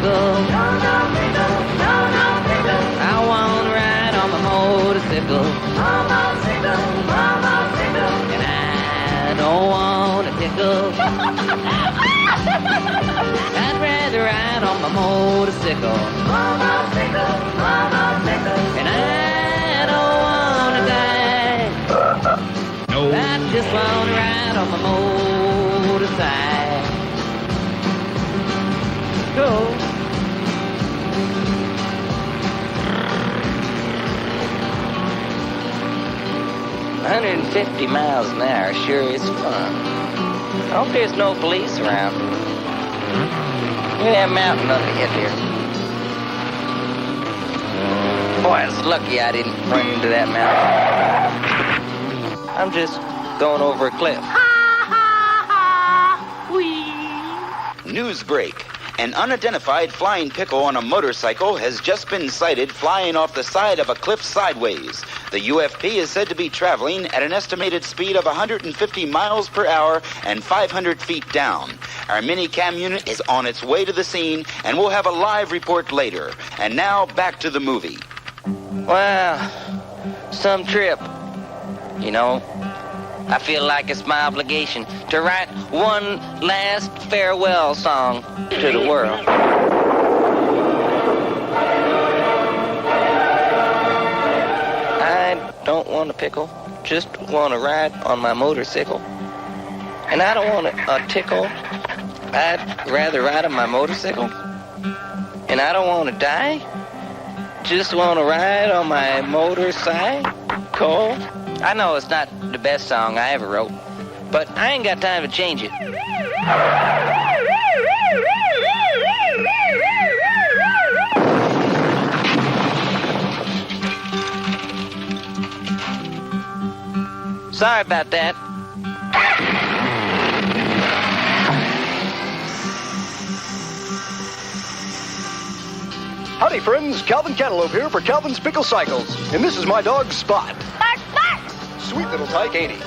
pickle. I wanna ride on my motorcycle. And I don't want a tickle. I'd rather ride on my motorcycle. And I don't wanna die. No. I just wanna ride on my motorcycle. Go. 150 miles an hour sure is fun. I hope there's no police around. Look at that mountain up ahead here. Boy, it's lucky I didn't run into that mountain. I'm just going over a cliff. News break. An unidentified flying pickle on a motorcycle has just been sighted flying off the side of a cliff sideways. The UFP is said to be traveling at an estimated speed of 150 miles per hour and 500 feet down. Our mini-cam unit is on its way to the scene, and we'll have a live report later. And now, back to the movie. Well, some trip. You know, I feel like it's my obligation to write one last farewell song to the world. I don't want a pickle, just want to ride on my motorcycle. And I don't want a tickle, I'd rather ride on my motorcycle. And I don't want to die, just want to ride on my motorcycle. I know it's not the best song I ever wrote, but I ain't got time to change it. Sorry about that. Howdy, friends. Calvin Cantaloupe here for Calvin's Pickle Cycles. And this is my dog, Spot. Sweet little tyke, ain't he?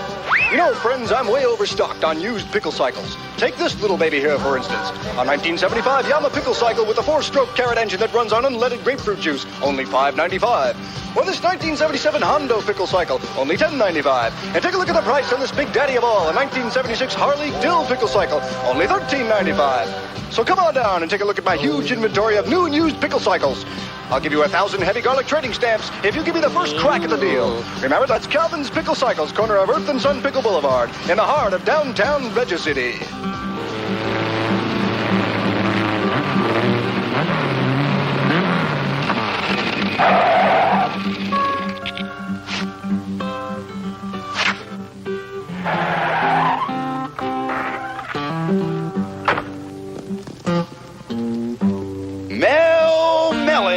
You know, friends, I'm way overstocked on used pickle cycles. Take this little baby here, for instance. A 1975 Yama pickle cycle with a 4-stroke carrot engine that runs on unleaded grapefruit juice, only $5.95. Or this 1977 Hondo pickle cycle, only $10.95. And take a look at the price on this big daddy of all, a 1976 Harley Dill pickle cycle, only $13.95. So come on down and take a look at my huge inventory of new and used pickle cycles. I'll give you 1,000 heavy garlic trading stamps if you give me the first crack at the deal. Remember, that's Calvin's Pickle Cycles, corner of Earth and Sun Pickle Boulevard, in the heart of downtown Veggie City.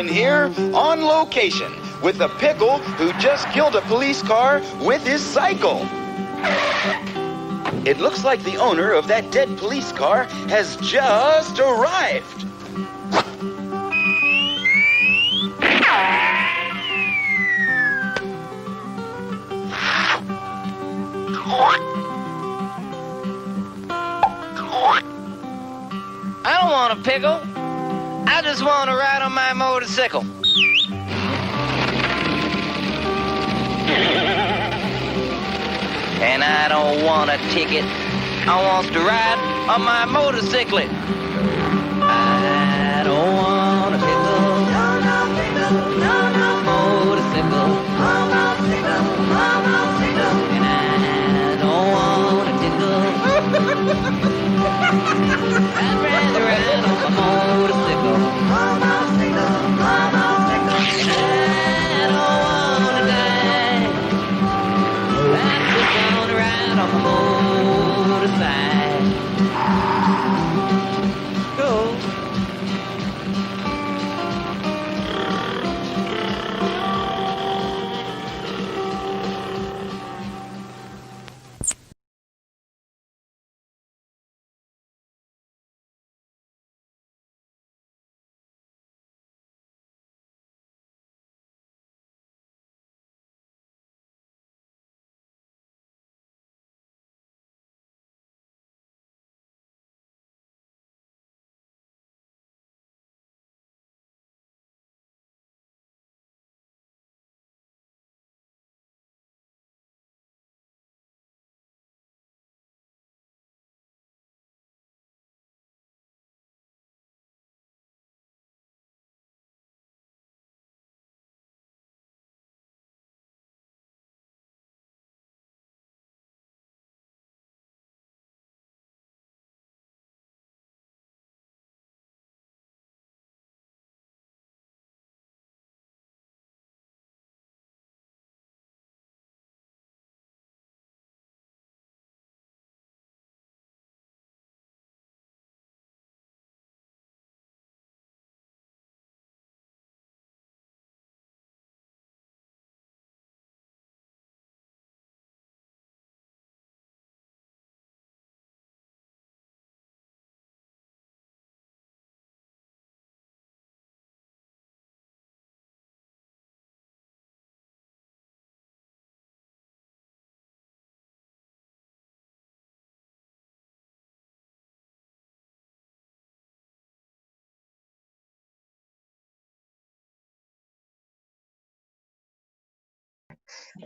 Here on location with a pickle who just killed a police car with his cycle. It looks like the owner of that dead police car has just arrived. I don't want a pickle. I just want to ride on my motorcycle. And I don't want a ticket. I want to ride on my motorcycle. I don't want a pickle. Motorcycle. And I don't want a tickle. I'd rather ride on my motorcycle.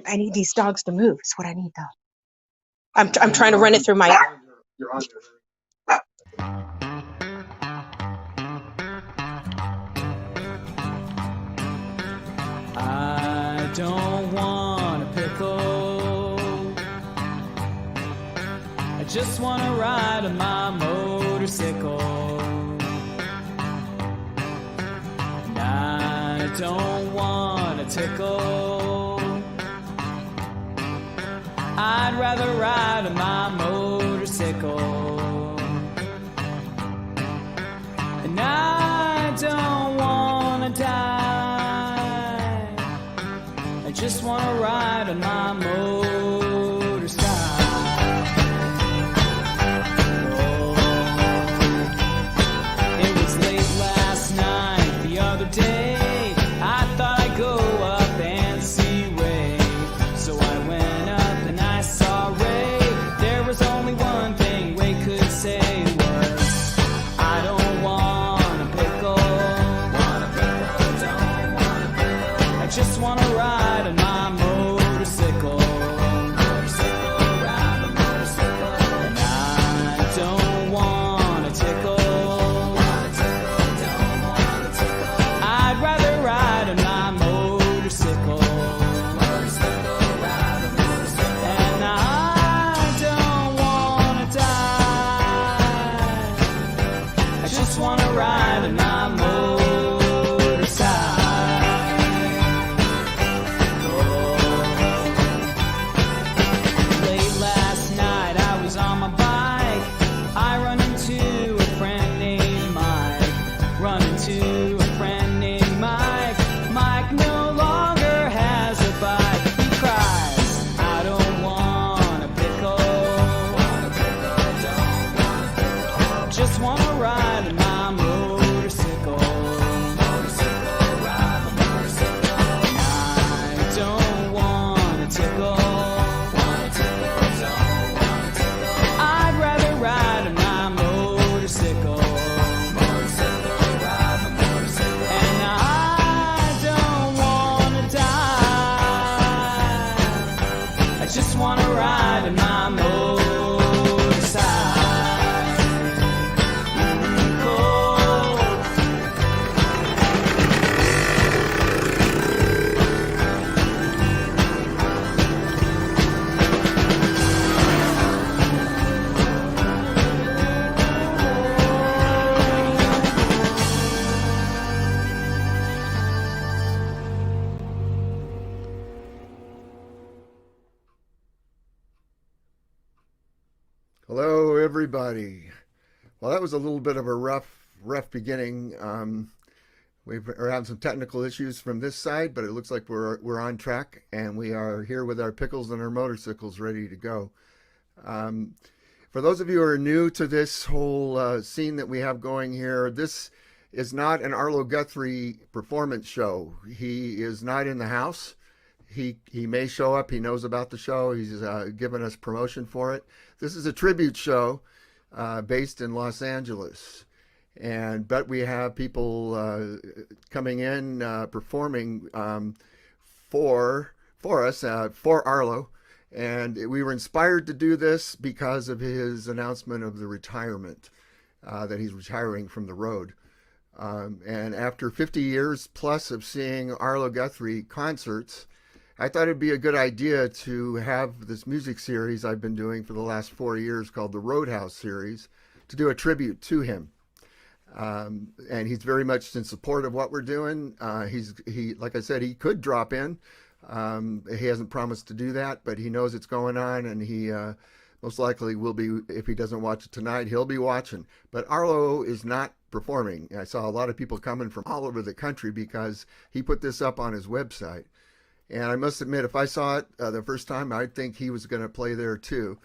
I need these dogs to move. Is what I need, though. I'm trying to run it through my. You're on there. I don't want a pickle. I just want to ride on my motorcycle. And I don't want a tickle. I'd rather ride on my motorcycle. And I don't want to die. I just want to ride on my motorcycle. It was late last night, the other day. I thought I'd go up and see Ray. So I went up and I saw Ray. There was only one thing Ray could say was, I don't want a pickle. I just want to ride on my motorcycle. And I don't want a tickle. I'd rather ride on my motorcycle. And I don't want to die. I just want to ride on my motorcycle. Late last night I was on my bike. I run into a friend named Mike. Run into a friend named Mike. Mike no longer has a bike. He cries, I don't want a pickle. Just want to ride on my motorcycle. And I don't want a tickle. I'd rather ride on my motorcycle. And I don't want to die. I just want to ride on my motorcycle. Hello, everybody. Well, that was a little bit of a rough beginning. We're having some technical issues from this side, but it looks like we're on track, and we are here with our pickles and our motorcycles ready to go. For those of you who are new to this whole scene that we have going here, this is not an Arlo Guthrie performance show. He is not in the house. He may show up. He knows about the show. He's given us promotion for it. This is a tribute show based in Los Angeles, but we have people coming in performing for us for Arlo, and we were inspired to do this because of his announcement of the retirement, that he's retiring from the road. And after 50 years plus of seeing Arlo Guthrie concerts, I thought it'd be a good idea to have this music series I've been doing for the last 4 years called the Roadhouse series to do a tribute to him. And he's very much in support of what we're doing. He like I said, he could drop in. He hasn't promised to do that, but he knows it's going on, and he most likely will be. If he doesn't watch it tonight, he'll be watching. But Arlo is not performing. I saw a lot of people coming from all over the country because he put this up on his website. And I must admit, if I saw it the first time, I'd think he was going to play there too.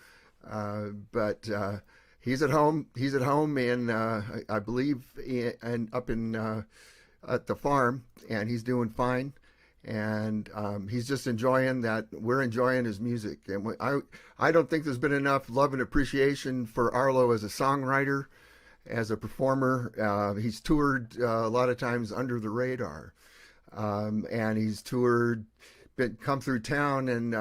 But he's at home. He's at home in, I believe, up in at the farm, and he's doing fine. And he's just enjoying that. We're enjoying his music. And I don't think there's been enough love and appreciation for Arlo as a songwriter, as a performer. He's toured a lot of times under the radar. And he's toured come through town, and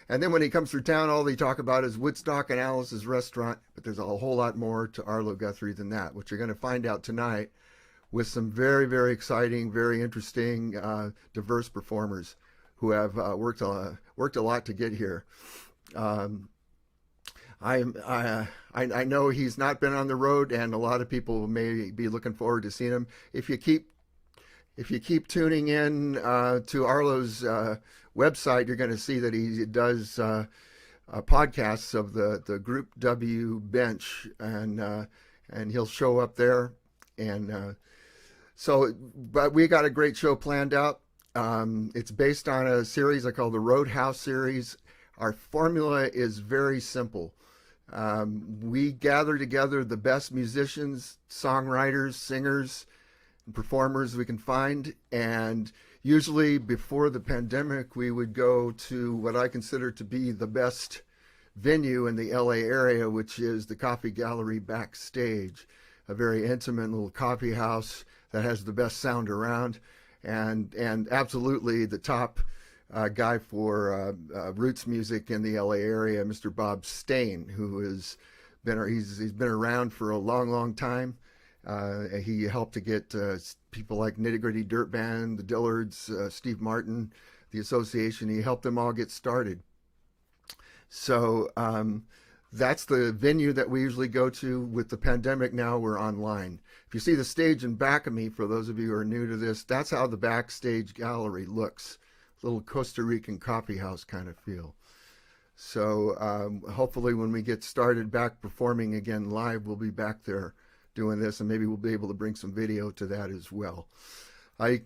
then when he comes through town, all they talk about is Woodstock and Alice's Restaurant. But there's a whole lot more to Arlo Guthrie than that, which you're going to find out tonight with some very, very exciting, very interesting, diverse performers who have worked a lot to get here. I know he's not been on the road, and a lot of people may be looking forward to seeing him. If you keep tuning in to Arlo's website, you're going to see that he does podcasts of the Group W bench, and he'll show up there. And but we got a great show planned out. It's based on a series I call the Roadhouse series. Our formula is very simple. We gather together the best musicians, songwriters, singers, and performers we can find, and usually before the pandemic we would go to what I consider to be the best venue in the LA area, which is the Coffee Gallery Backstage, a very intimate little coffee house that has the best sound around, and absolutely the top guy for roots music in the LA area, Mr. Bob Stain, who he's been around for a long time. He helped to get people like Nitty Gritty Dirt Band, the Dillards, Steve Martin, the Association. He helped them all get started. So that's the venue that we usually go to. With the pandemic now, we're online. If you see the stage in back of me, for those of you who are new to this, that's how the backstage gallery looks. Little Costa Rican coffee house kind of feel. So hopefully when we get started back performing again live, we'll be back there doing this, and maybe we'll be able to bring some video to that as well. I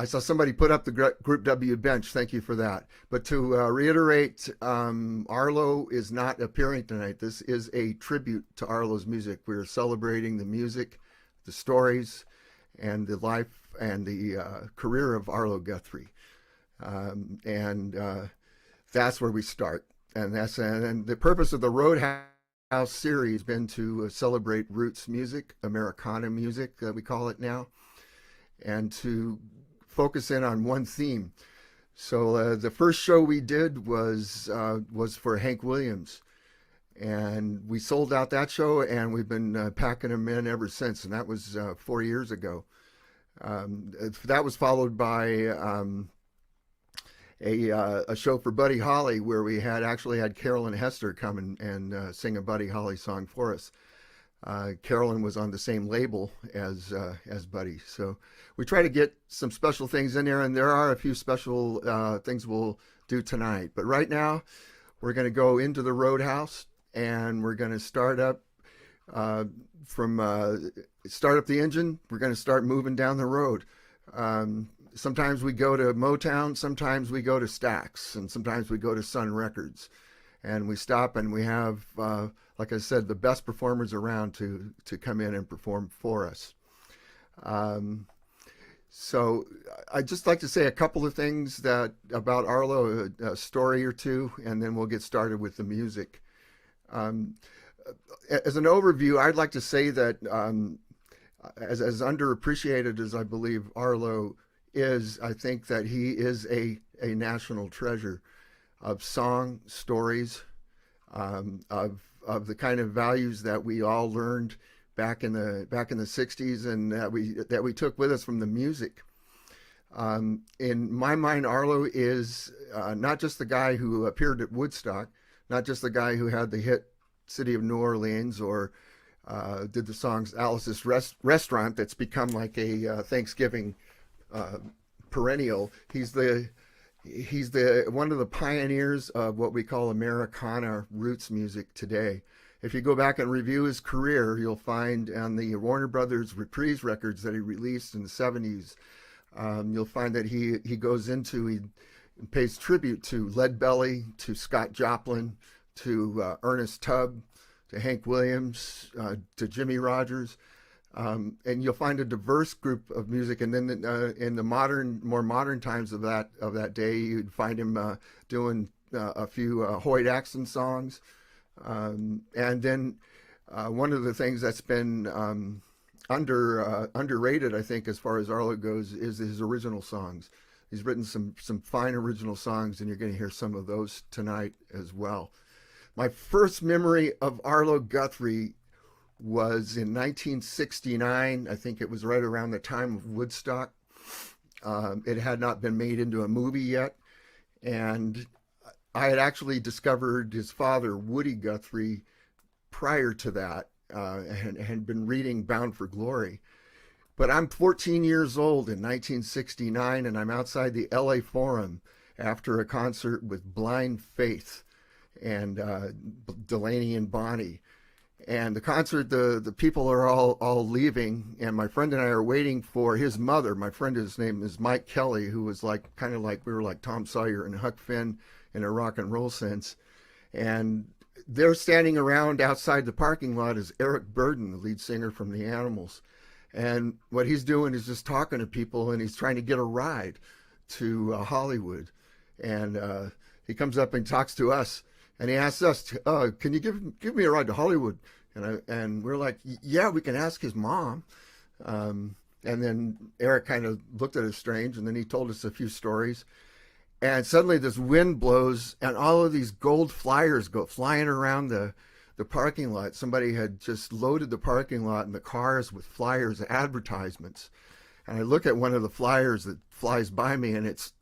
saw somebody put up the Group W bench. Thank you for that. But to reiterate, Arlo is not appearing tonight. This is a tribute to Arlo's music. We're celebrating the music, the stories, and the life and the career of Arlo Guthrie. That's where we start, and the purpose of the Roadhouse series has been to celebrate roots music, Americana music, we call it now, and to focus in on one theme. So the first show we did was for Hank Williams, and we sold out that show, and we've been packing them in ever since, and that was 4 years ago. That was followed by a show for Buddy Holly, where we actually had Carolyn Hester come and sing a Buddy Holly song for us. Carolyn was on the same label as Buddy, so we try to get some special things in there, and there are a few special things we'll do tonight. But right now, we're going to go into the Roadhouse, and we're going to start up start up the engine. We're going to start moving down the road. Sometimes we go to Motown, sometimes we go to Stax, and sometimes we go to Sun Records. And we stop and we have, like I said, the best performers around to come in and perform for us. So I'd just like to say a couple of things about Arlo, a story or two, and then we'll get started with the music. As an overview, I'd like to say that as underappreciated as I believe Arlo is, I think that he is a national treasure of song, stories, of the kind of values that we all learned back in the 60s, and that we took with us from the music. In my mind, Arlo is not just the guy who appeared at Woodstock, not just the guy who had the hit City of New Orleans, or did the songs Alice's Restaurant that's become like a Thanksgiving perennial. He's one of the pioneers of what we call Americana roots music today. If you go back and review his career, you'll find on the Warner Brothers Reprise records that he released in the 70s, you'll find that he pays tribute to Leadbelly, to Scott Joplin, to Ernest Tubb, to Hank Williams, to Jimmy Rogers. And you'll find a diverse group of music, and then in the more modern times of that day, you'd find him doing a few Hoyt Axton songs, and then one of the things that's been underrated, I think, as far as Arlo goes, is his original songs. He's written some fine original songs, and you're going to hear some of those tonight as well. My first memory of Arlo Guthrie was in 1969. I think it was right around the time of Woodstock. It had not been made into a movie yet, and I had actually discovered his father, Woody Guthrie, prior to that, and had been reading Bound for Glory. But I'm 14 years old in 1969, and I'm outside the LA Forum after a concert with Blind Faith and Delaney and Bonnie. And the concert, the people are all leaving, and my friend and I are waiting for his mother. My friend, his name is Mike Kelly, who was kind of like we were like Tom Sawyer and Huck Finn in a rock and roll sense. And they're standing around outside the parking lot is Eric Burden, the lead singer from the Animals. And what he's doing is just talking to people, and he's trying to get a ride to Hollywood. And he comes up and talks to us, and he asks us, can you give me a ride to Hollywood? And we're like, yeah, we can ask his mom. And then Eric kind of looked at us strange, and then he told us a few stories. And suddenly this wind blows, and all of these gold flyers go flying around the parking lot. Somebody had just loaded the parking lot and the cars with flyers, advertisements. And I look at one of the flyers that flies by me, and it's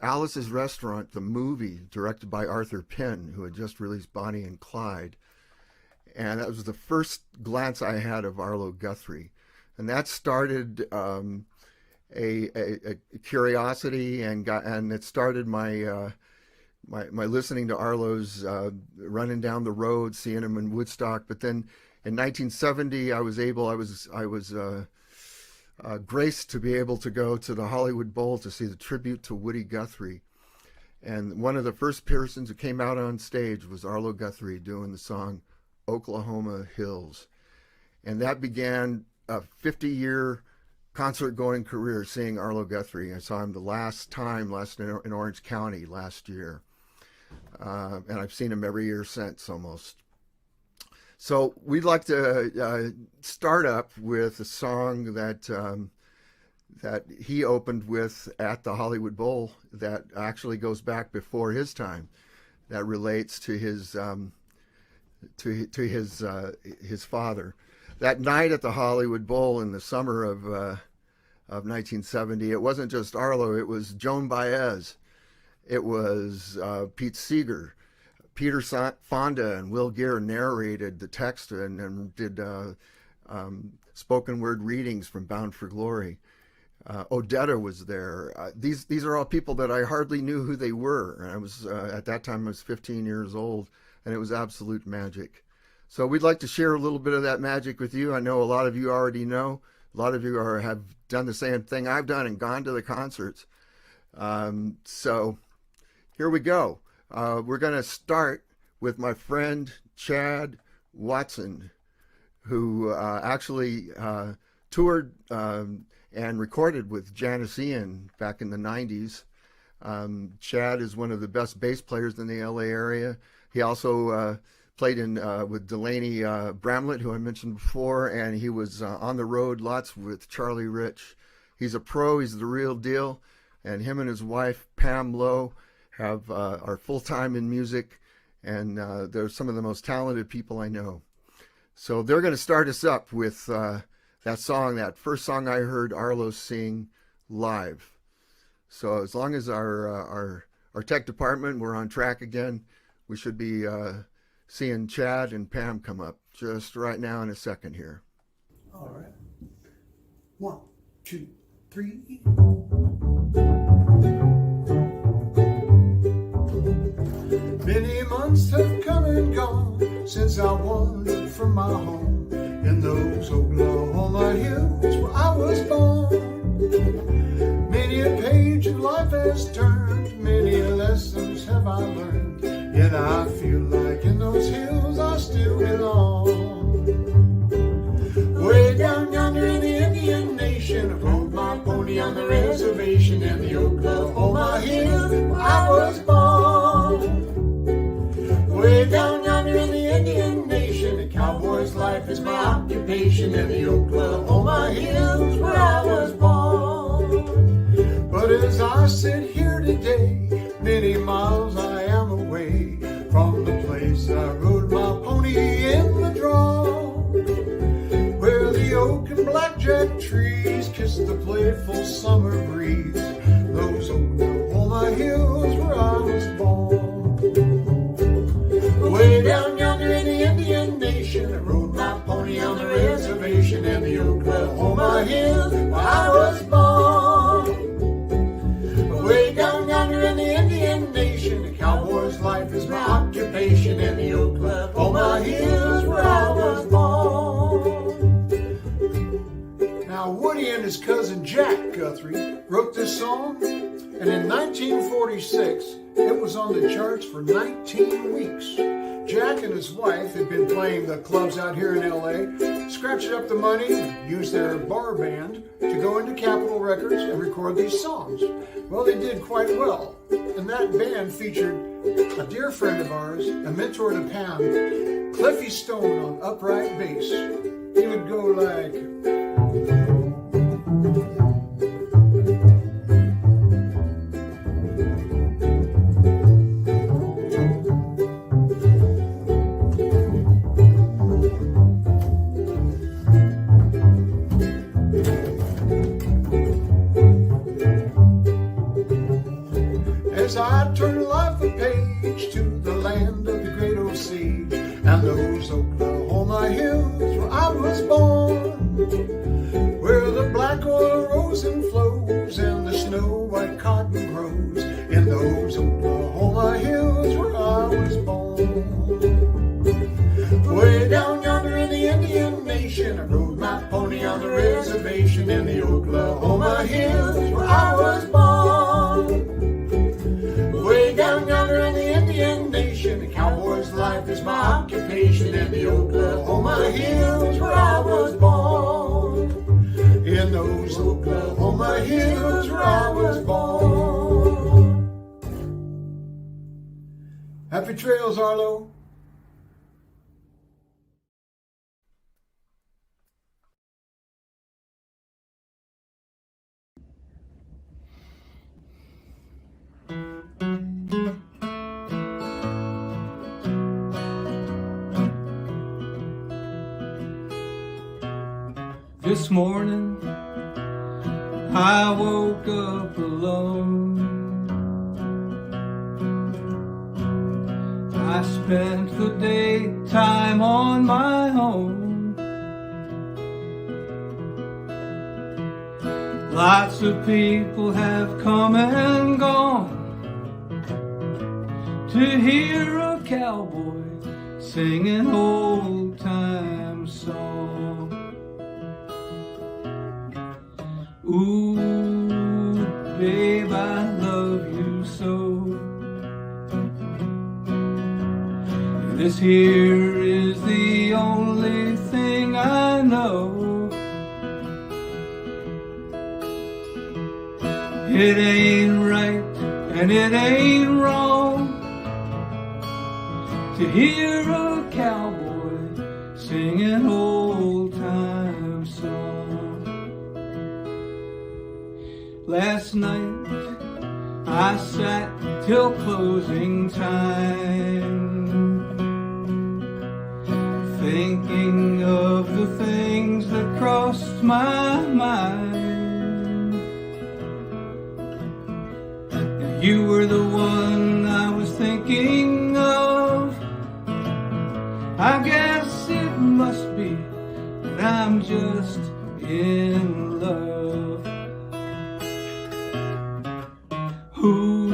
Alice's Restaurant, the movie, directed by Arthur Penn, who had just released Bonnie and Clyde. And that was the first glance I had of Arlo Guthrie. And that started a curiosity, and it started my listening to Arlo's, running down the road, seeing him in Woodstock. But then in 1970, I was graced to be able to go to the Hollywood Bowl to see the tribute to Woody Guthrie. And one of the first persons who came out on stage was Arlo Guthrie doing the song Oklahoma Hills. And that began a 50-year concert-going career seeing Arlo Guthrie. I saw him the last in Orange County last year. And I've seen him every year since, almost. So we'd like to start up with a song that he opened with at the Hollywood Bowl that actually goes back before his time. That relates to his his father. That night at the Hollywood Bowl in the summer of 1970, it wasn't just Arlo. It was Joan Baez. It was Pete Seeger. Peter Fonda and Will Geer narrated the text and did spoken word readings from Bound for Glory. Odetta was there. These are all people that I hardly knew who they were. And I was at that time I was 15 years old, and it was absolute magic. So we'd like to share a little bit of that magic with you. I know a lot of you already know. A lot of you have done the same thing I've done and gone to the concerts. So here we go. We're going to start with my friend Chad Watson, who actually toured and recorded with Janis Ian back in the 90s. Chad is one of the best bass players in the LA area. He also played with Delaney Bramlett, who I mentioned before, and he was on the road lots with Charlie Rich. He's a pro. He's the real deal. And him and his wife, Pam Lowe, are full-time in music, and they're some of the most talented people I know. So they're going to start us up with that song, that first song I heard Arlo sing live. So as long as our tech department, we're on track again, we should be seeing Chad and Pam come up just right now in a second here. All right. 1, 2, 3. Many months have come and gone since I wandered from my home in those Oklahoma hills where I was born. Many a page of life has turned, many lessons have I learned, yet I feel like in those hills I still belong. Way down yonder in the Indian Nation, I rode my pony on the reservation in the Oklahoma hills where I was born. Way down yonder in the Indian Nation, a cowboy's life is my occupation in the Oklahoma hills where I was born. But But as I sit here today, many miles I am away from the place I rode my pony in the draw, where the oak and blackjack trees kiss the playful summer breeze, those Oklahoma hills where I was born. Way down yonder in the Indian Nation, I rode my pony on the reservation in the Oklahoma hills where I was born. Way down yonder in the Indian Nation, a cowboy's life is my occupation in the Oklahoma hills where I was born. Now Woody and his cousin Jack Guthrie wrote this song, and in 1946 it was on the charts for 19 weeks. Jack and his wife had been playing the clubs out here in LA, scratched up the money, used their bar band to go into Capitol Records and record these songs. Well, they did quite well, and that band featured a dear friend of ours, a mentor to Pam, Cliffy Stone on upright bass. He would go like... As I turn life a page to the land of the great Osage and those Oklahoma hills where I was born, where the black oil rose and flows and the snow white cotton grows, in those Oklahoma hills where I was born. Way down yonder in the Indian Nation, I rode my pony on the reservation in the Oklahoma hills where I was born. Way down yonder in the Indian Nation, a cowboy's life is my occupation in the Oklahoma hills where I was born. In those Oklahoma hills where I was born. Happy trails, Arlo. This morning I woke up alone. I spent the daytime on my own. Lots of people have come and gone to hear a cowboy sing an old time song. Ooh, babe, I love you so. This here is the only thing I know. It ain't right and it ain't wrong to hear a cowboy sing an old time song. Last night I sat till closing time, thinking of the things that crossed my mind. And you were the one I was thinking of. I guess it must be that I'm just in love. Ooh,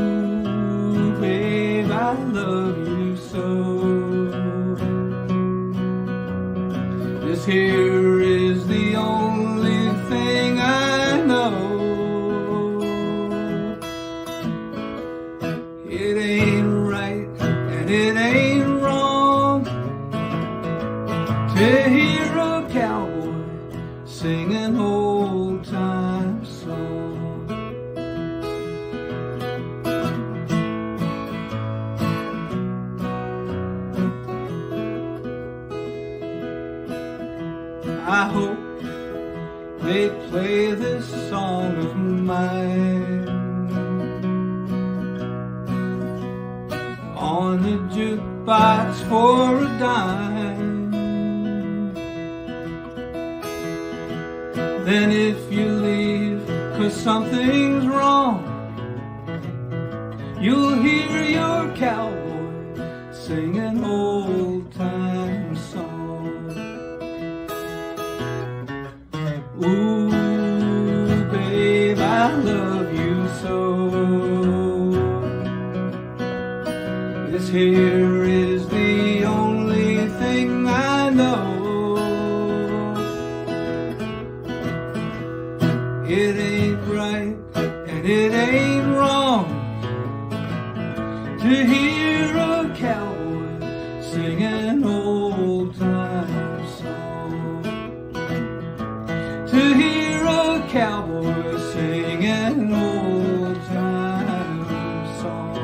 babe, I love you so. This here is the only thing I know. It ain't right and it ain't wrong to hear a cowboy sing an old time song. I hope they play this song of mine on the jukebox for a dime. Then if you leave 'cause something's wrong, you'll hear your cowboy sing an old-time song. Ooh, babe, I love you so. This here is the only thing I know. It ain't right and it ain't wrong to hear a cowboy sing an old-time song. To hear a cowboy sing an old-time song.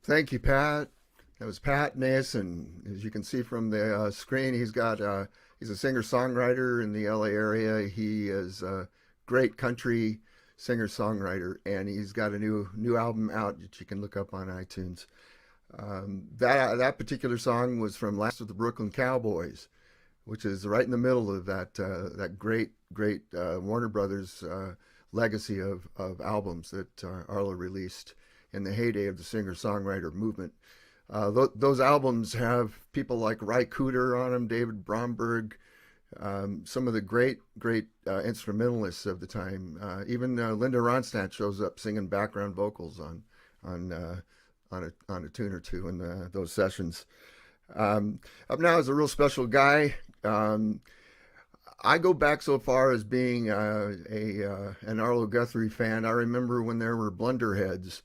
Thank you, Pat. That was Pat Nason. As you can see from the screen, he's a singer-songwriter in the LA area. He is a great country singer-songwriter, and he's got a new album out that you can look up on iTunes. That particular song was from Last of the Brooklyn Cowboys, which is right in the middle of that great Warner Brothers legacy of albums that Arlo released in the heyday of the singer-songwriter movement. Those albums have people like Ry Cooder on them, David Bromberg, some of the great instrumentalists of the time. Even Linda Ronstadt shows up singing background vocals on a tune or two in those sessions. Up now is a real special guy. I go back so far as being an Arlo Guthrie fan. I remember when there were Blunderheads.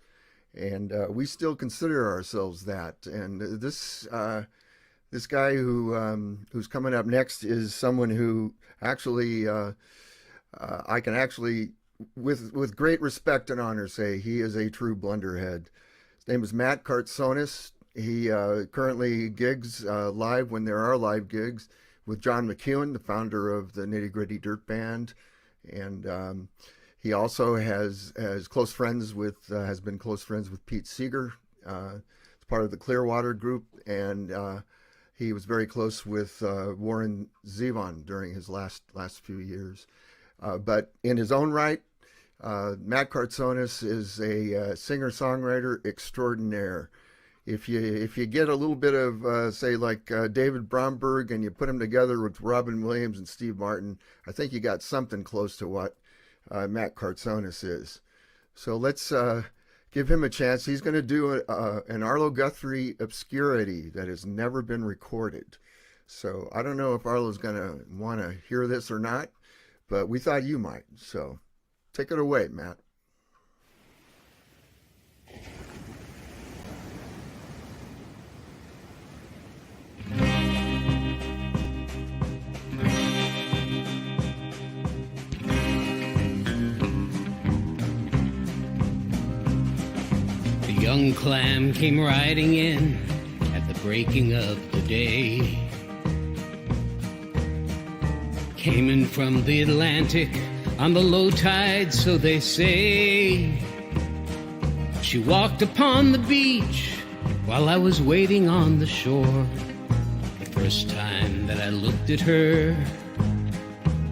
And we still consider ourselves that. And this guy who's coming up next is someone who actually I can actually, with great respect and honor, say he is a true blunderhead. His name is Matt Kartsonis. He currently gigs live when there are live gigs with John McEwen, the founder of the Nitty Gritty Dirt Band, and he also has been close friends with Pete Seeger, part of the Clearwater group, and he was very close with Warren Zevon during his last few years. But in his own right, Matt Kartsonis is a singer-songwriter extraordinaire. If you get a little bit of say like David Bromberg and you put him together with Robin Williams and Steve Martin, I think you got something close to what Matt Kartsonis is. So let's give him a chance. He's going to do an Arlo Guthrie obscurity that has never been recorded. So I don't know if Arlo's going to want to hear this or not, but we thought you might. So take it away, Matt. Young Clam came riding in at the breaking of the day. Came in from the Atlantic on the low tide, so they say. She walked upon the beach while I was waiting on the shore. The first time that I looked at her,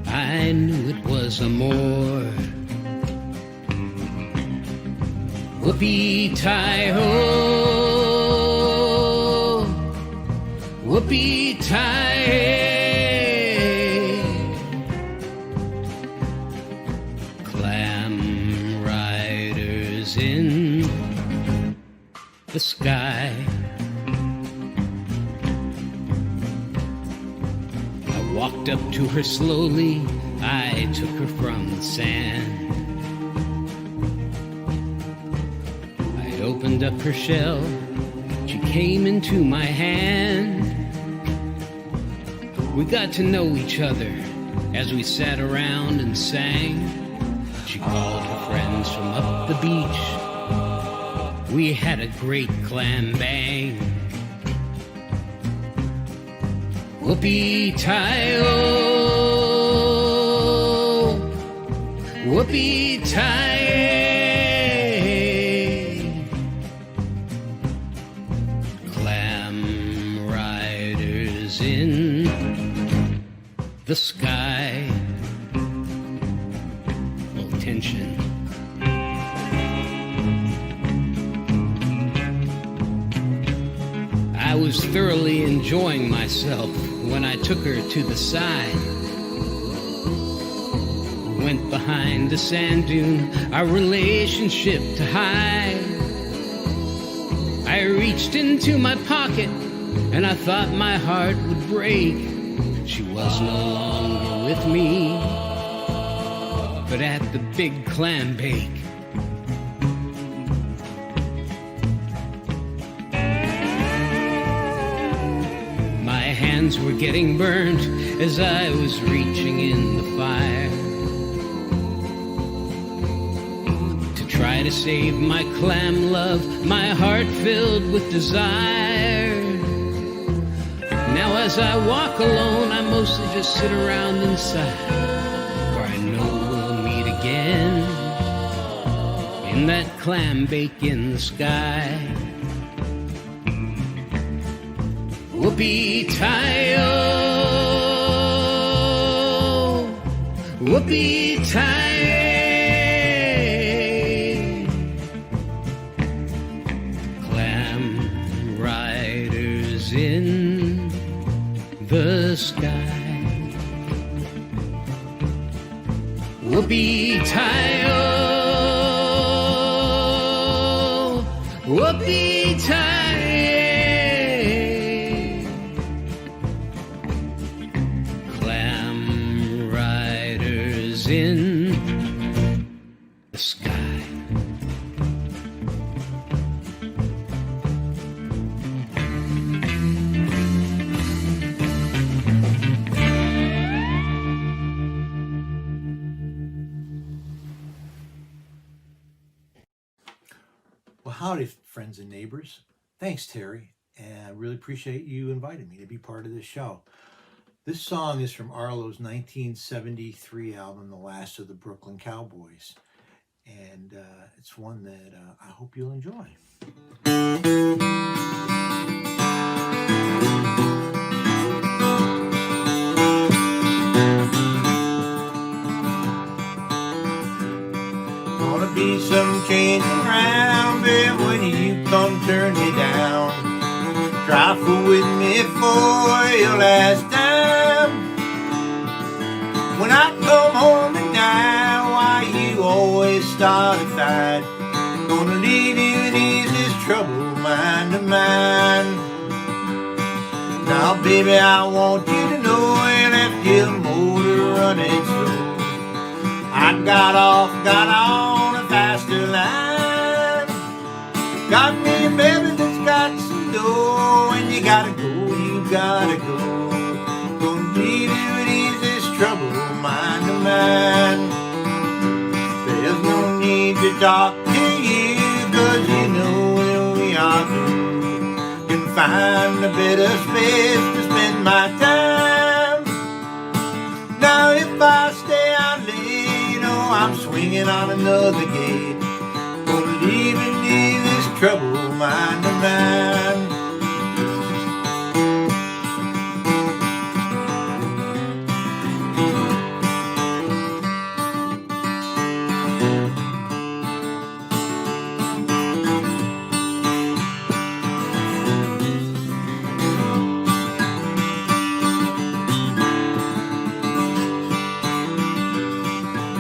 I knew it was amore. Whoopee-tie-ho, whoopee-tie-hey. Clam Riders in the sky. I walked up to her slowly, I took her from the sand. Opened up her shell, she came into my hand. We got to know each other as we sat around and sang. She called her friends from up the beach. We had a great clam bang. Whoopee-tie-oh, whoopee-tie. Clam riders in the sky. Oh, tension. I was thoroughly enjoying myself when I took her to the side. Went behind the sand dune, our relationship to hide. I reached into my pocket and I thought my heart would break. She was no longer with me, but at the big clam bake. My hands were getting burnt as I was reaching in the fire to try to save my clam love, my heart filled with desire. Now as I walk alone, I mostly just sit around inside, for I know we'll meet again in that clam bake in the sky. Whoopee-tie-oh, whoopee-tie. Clam riders in the sky. Whoopee-tie-oh, whoopee-tie. Clam riders in the sky. Well, howdy, friends and neighbors. Thanks, Terry, and I really appreciate you inviting me to be part of this show. This song is from Arlo's 1973 album, The Last of the Brooklyn Cowboys, and it's one that I hope you'll enjoy. Gonna be some changing around, babe, when you come turn me down. Trifle with me for your last time. When I come home at night, why you always start a fight? Gonna leave you and ease this trouble, mind to mind. Now, baby, I want you to know I left your motor running slow. I got on a faster line. Got me a baby that's got some dough. When you gotta go, you gotta go. Gonna leave you and ease this trouble, mind to mind. There's no need to talk to you, cause you know when we are through, can find a better space to spend my time. Now if I stay out late, you know I'm swinging on another gate. Gonna leave and leave this trouble, mind to mind.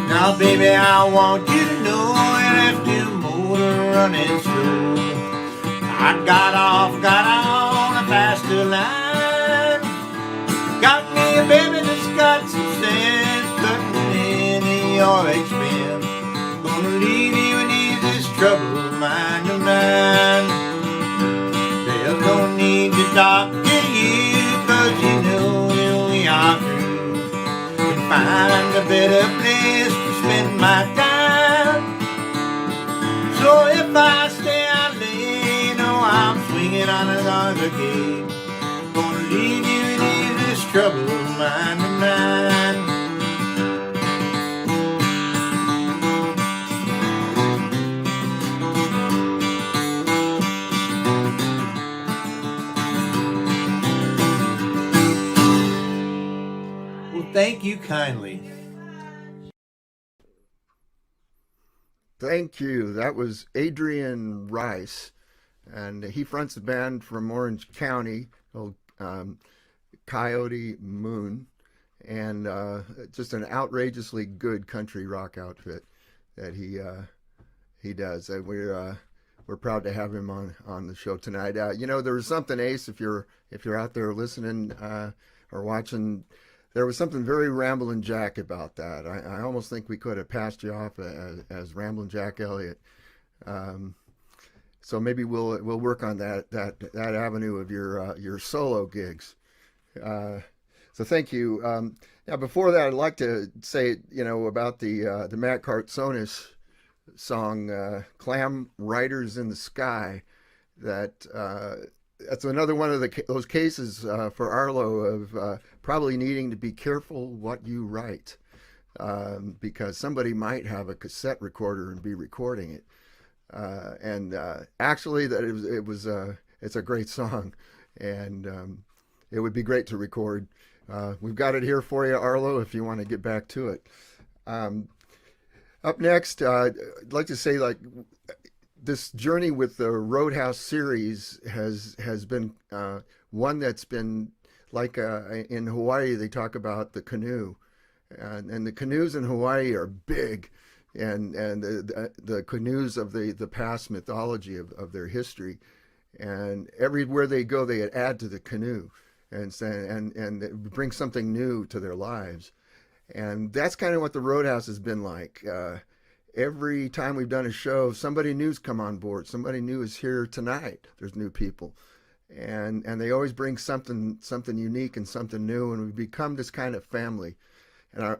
Now, baby, I want you to know I left your motor running slow. I got on a faster line. Got me a baby that's got some sense, cutting in your expense. Gonna leave you and ease this trouble, mind to mind. There's no need to talk to you, cause you know when we are through, can find a better place to spend my time. So if I stay out late, you know I'm swinging on another gate. Gonna leave you and ease this kindly. Thank you. That was Adrian Rice, and he fronts a band from Orange County called Coyote Moon, and just an outrageously good country rock outfit that he does. We're proud to have him on the show tonight. You know, there was something, Ace, if you're out there listening or watching. There was something very Ramblin' Jack about that. I almost think we could have passed you off as Ramblin' Jack Elliott. So maybe we'll work on that avenue of your solo gigs. So thank you. Now before that, I'd like to say about the Matt Cartsonis song "Clam Riders in the Sky." That's another one of those cases for Arlo of probably needing to be careful what you write, because somebody might have a cassette recorder and be recording it. Actually, it's a great song, and it would be great to record. We've got it here for you, Arlo, if you want to get back to it. Up next, I'd like to say, this journey with the Roadhouse series has been one that's been in Hawaii. They talk about the canoe, and the canoes in Hawaii are big, and the canoes of the past mythology of their history, and everywhere they go they add to the canoe, and bring something new to their lives, and that's kind of what the Roadhouse has been like. Every time we've done a show, somebody new's come on board. Somebody new is here tonight. There's new people, and they always bring something unique and something new, and we've become this kind of family. And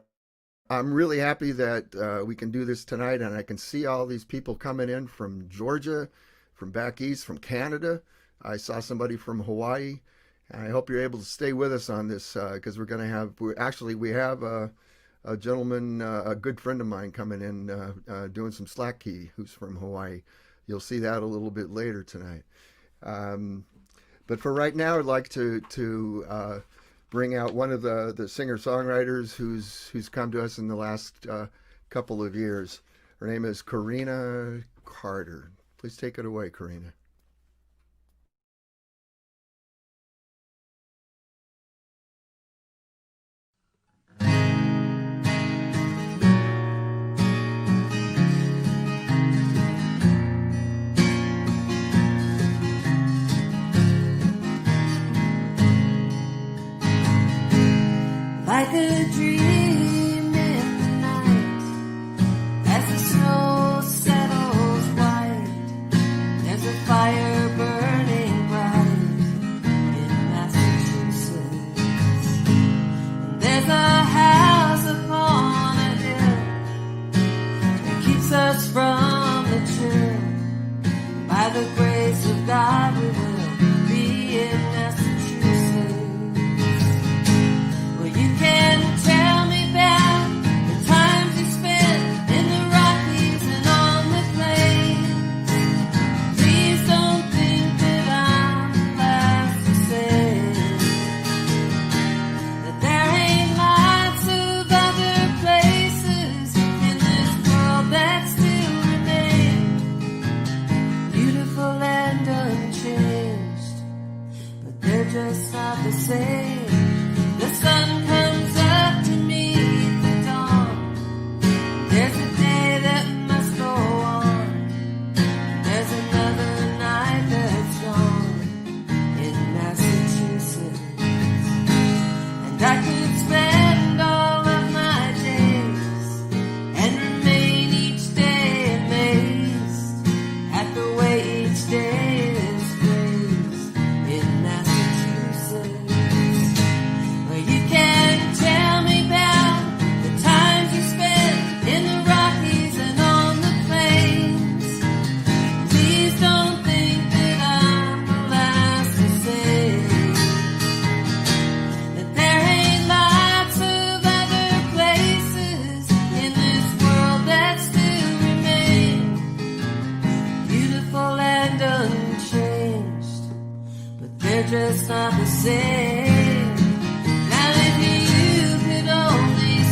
I'm really happy that we can do this tonight, and I can see all these people coming in from Georgia, from back east, from Canada. I saw somebody from Hawaii, and I hope you're able to stay with us on this because we have a gentleman, a good friend of mine coming in doing some slack key, who's from Hawaii. You'll see that a little bit later tonight. But for right now, I'd like to bring out one of the singer-songwriters who's come to us in the last couple of years. Her name is Karina Carter. Please take it away, Karina. Like a dream in the night, as the snow settles white, there's a fire burning bright in Massachusetts. And there's a house upon a hill that keeps us from the chill. By the grace of God, we will be in Massachusetts. You can tell me about the times you spent in the Rockies and on the plains. Please don't think that I'm the last to say that there ain't lots of other places in this world that still remain beautiful and unchanged, but they're just not the same. The sun comes up to meet the dawn. There's a day that must go on. There's another night that's gone in Massachusetts. And I could spend all of my days and remain each day amazed at the way each day is phrased in Massachusetts. You can tell me about the times you spent in the Rockies and on the plains. Please don't think that I'm the last to say that there ain't lots of other places in this world that still remain beautiful and unchanged, but they're just not the same. If you could only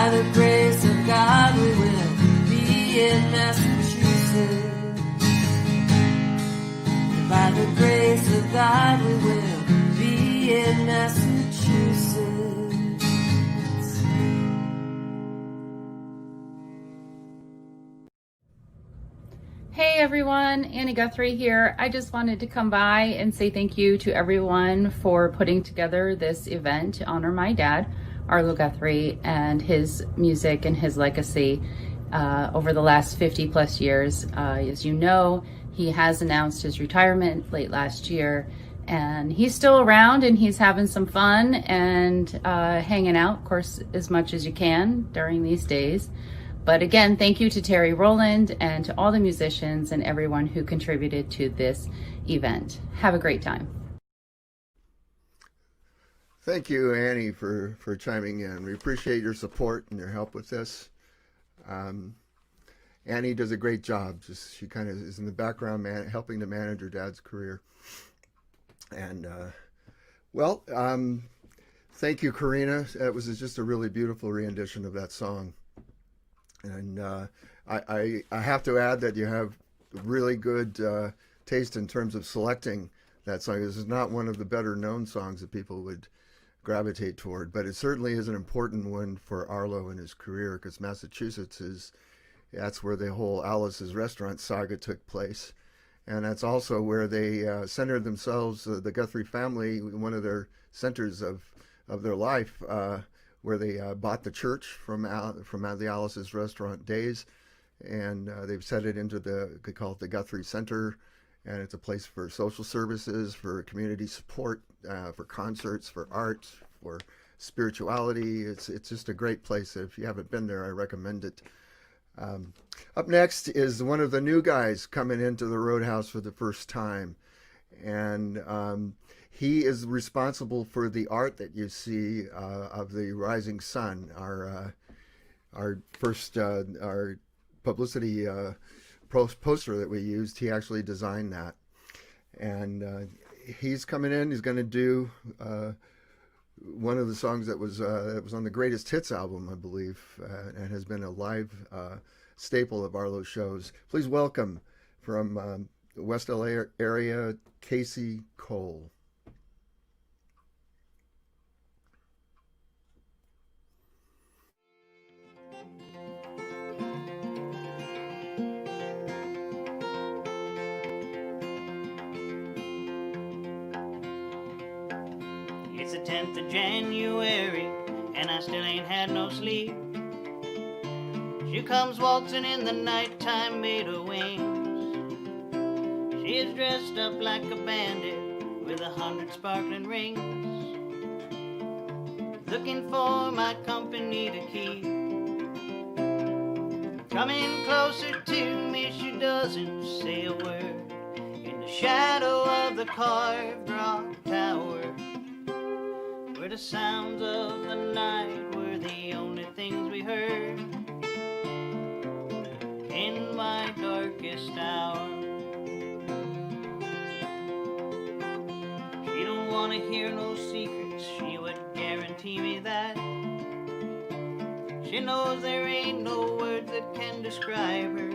by the grace of God we will be in Massachusetts. By the grace of God we will be in Massachusetts. Hey everyone, Annie Guthrie here. I just wanted to come by and say thank you to everyone for putting together this event to honor my dad, Arlo Guthrie, and his music and his legacy over the last 50 plus years. As you know, he has announced his retirement late last year, and he's still around and he's having some fun and hanging out, of course, as much as you can during these days. But again, thank you to Terry Roland and to all the musicians and everyone who contributed to this event. Have a great time. Thank you, Annie, for chiming in. We appreciate your support and your help with this. Annie does a great job. She kind of is in the background, helping to manage her dad's career. And thank you, Karina. It was just a really beautiful rendition of that song. And I have to add that you have really good taste in terms of selecting that song. This is not one of the better known songs that people would gravitate toward, but it certainly is an important one for Arlo in his career, because Massachusetts that's where the whole Alice's Restaurant saga took place. And that's also where they centered themselves, the Guthrie family, one of their centers of their life, where they bought the church from the Alice's Restaurant days, and they've set it into they call it the Guthrie Center, and it's a place for social services, for community support, for concerts, for art, for spirituality. It's just a great place. If you haven't been there, I recommend it. Up next is one of the new guys coming into the Roadhouse for the first time, and he is responsible for the art that you see of the rising sun. Our publicity poster that we used, he actually designed that, and he's coming in. He's going to do one of the songs that was on the Greatest Hits album, I believe, and has been a live staple of Arlo's shows. Please welcome from the West LA area, Casey Cole. It's the 10th of January, and I still ain't had no sleep. She comes waltzing in the nighttime made of wings. She is dressed up like a bandit with 100 sparkling rings, looking for my company to keep. Coming closer to me, she doesn't say a word. In the shadow of the carved rock tower, where the sounds of the night were the only things we heard. In my darkest hour, she don't want to hear no secrets, she would guarantee me that. She knows there ain't no words that can describe her,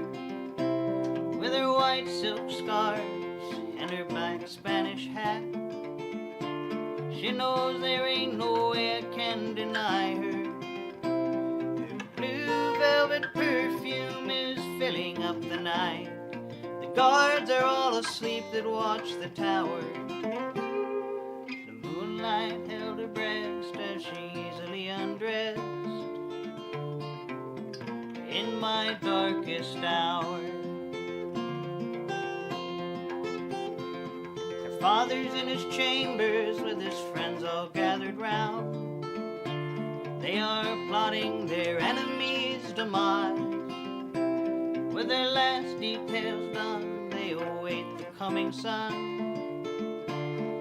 with her white silk scarves and her black Spanish hat. She knows there ain't no way I can deny her. Her blue velvet perfume is filling up the night. The guards are all asleep that watch the tower. The moonlight held her breast as she easily undressed. In my darkest hour, her father's in his chambers with his friends all gathered round. They are plotting their enemies' demise. With their last details done, they await the coming sun,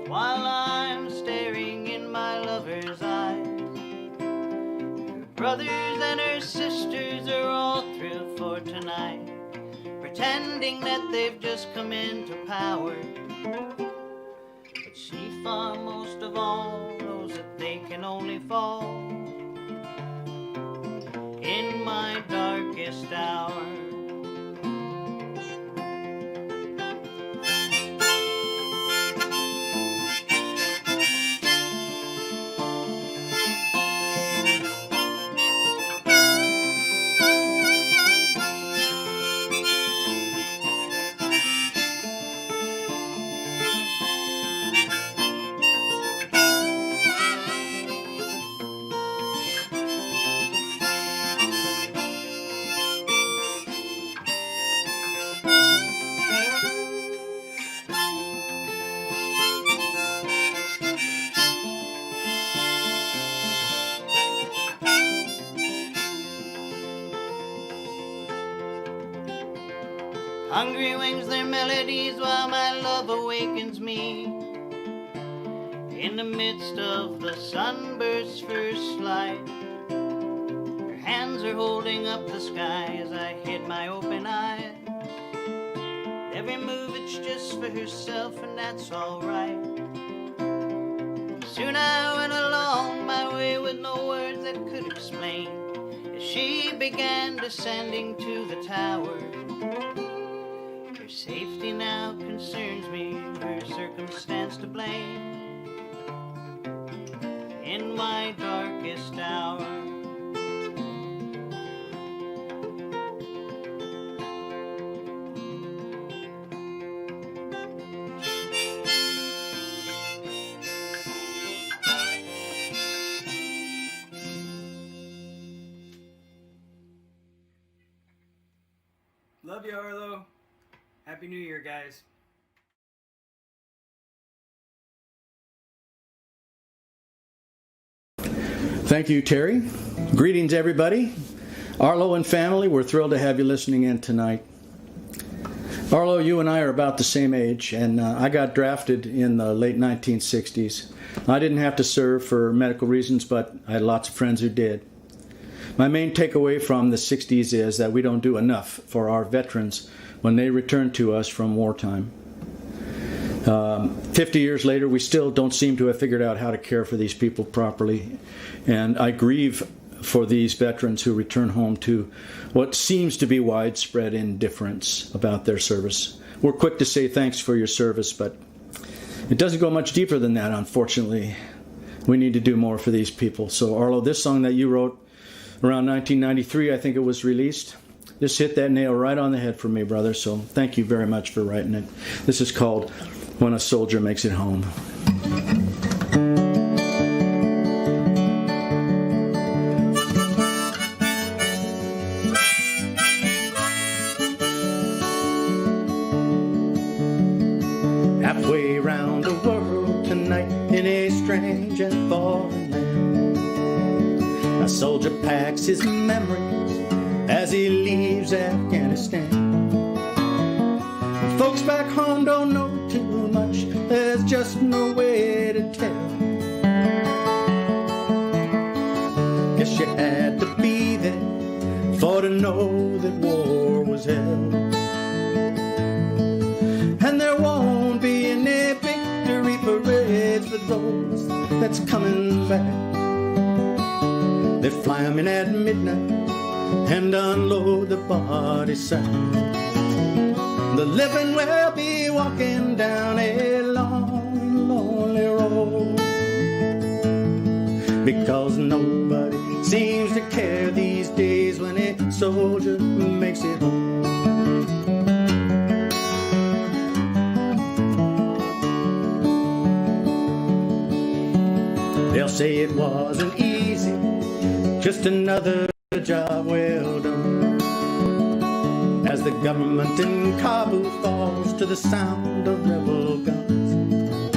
while I'm staring in my lover's eyes. Her brothers and her sisters are all thrilled for tonight, pretending that they've just come into power. But she far most of all knows that they can only fall in my darkest hour. Hungry wings their melodies while my love awakens me. In the midst of the sunburst's first light, her hands are holding up the sky as I hid my open eyes. Every move it's just for herself, and that's alright. Soon I went along my way with no words that could explain, as she began descending to the tower. Her safety now concerns me, her circumstance to blame. In my darkest hour, love you, Arlo. Happy New Year, guys. Thank you, Terry. Greetings, everybody. Arlo and family, we're thrilled to have you listening in tonight. Arlo, you and I are about the same age, and I got drafted in the late 1960s. I didn't have to serve for medical reasons, but I had lots of friends who did. My main takeaway from the 60s is that we don't do enough for our veterans when they return to us from wartime. 50 years later, we still don't seem to have figured out how to care for these people properly. And I grieve for these veterans who return home to what seems to be widespread indifference about their service. We're quick to say thanks for your service, but it doesn't go much deeper than that, unfortunately. We need to do more for these people. So, Arlo, this song that you wrote around 1993, I think it was released, this hit that nail right on the head for me, brother. So thank you very much for writing it. This is called When a Soldier Makes It Home. Halfway around the world tonight in a strange and foreign land, a soldier packs his memories as he leaves Afghanistan. Folks back home don't know too much, there's just no way to tell. Guess you had to be there for to know that war was hell. And there won't be any victory parades for those that's coming back. They fly 'em in at midnight and unload the body sack. The living will be walking down a long, lonely road, because nobody seems to care these days when a soldier makes it home. They'll say it wasn't easy, just another job well done, as the government in Kabul falls to the sound of rebel guns.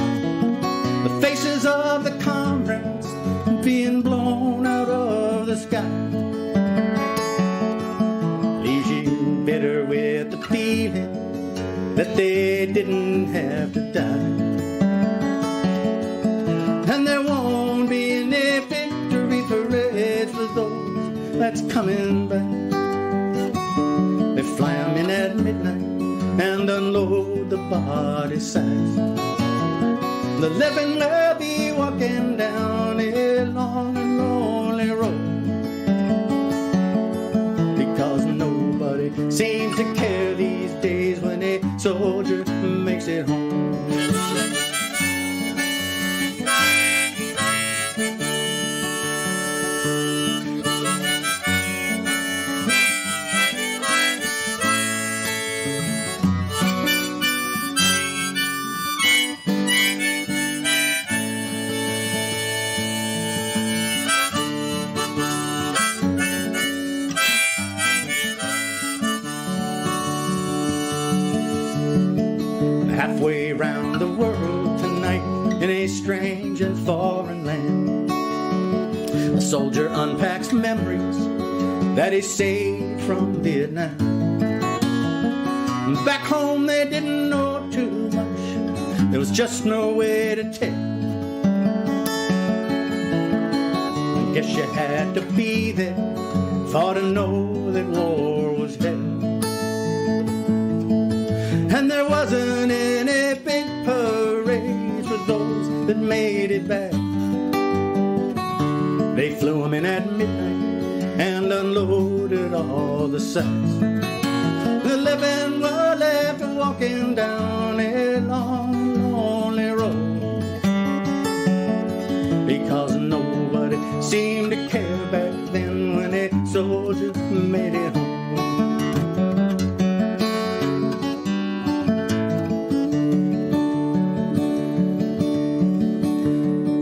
The faces of the comrades being blown out of the sky leaves you bitter with the feeling that they didn't have to die. And there won't be any victory parades for those that's coming back. They fly 'em in at midnight and unload the body sacks. The living will be walking down a long and lonely road, round the world tonight in a strange and foreign land. A soldier unpacks memories that he saved from Vietnam. Back home they didn't know too much, there was just no way to tell. I guess you had to be there for to know that war was hell. And there wasn't any big parade for those that made it back. They flew them in at midnight and unloaded all the sacks. The living were left walking down a long, lonely road, because nobody seemed to care back then when a soldier made it home.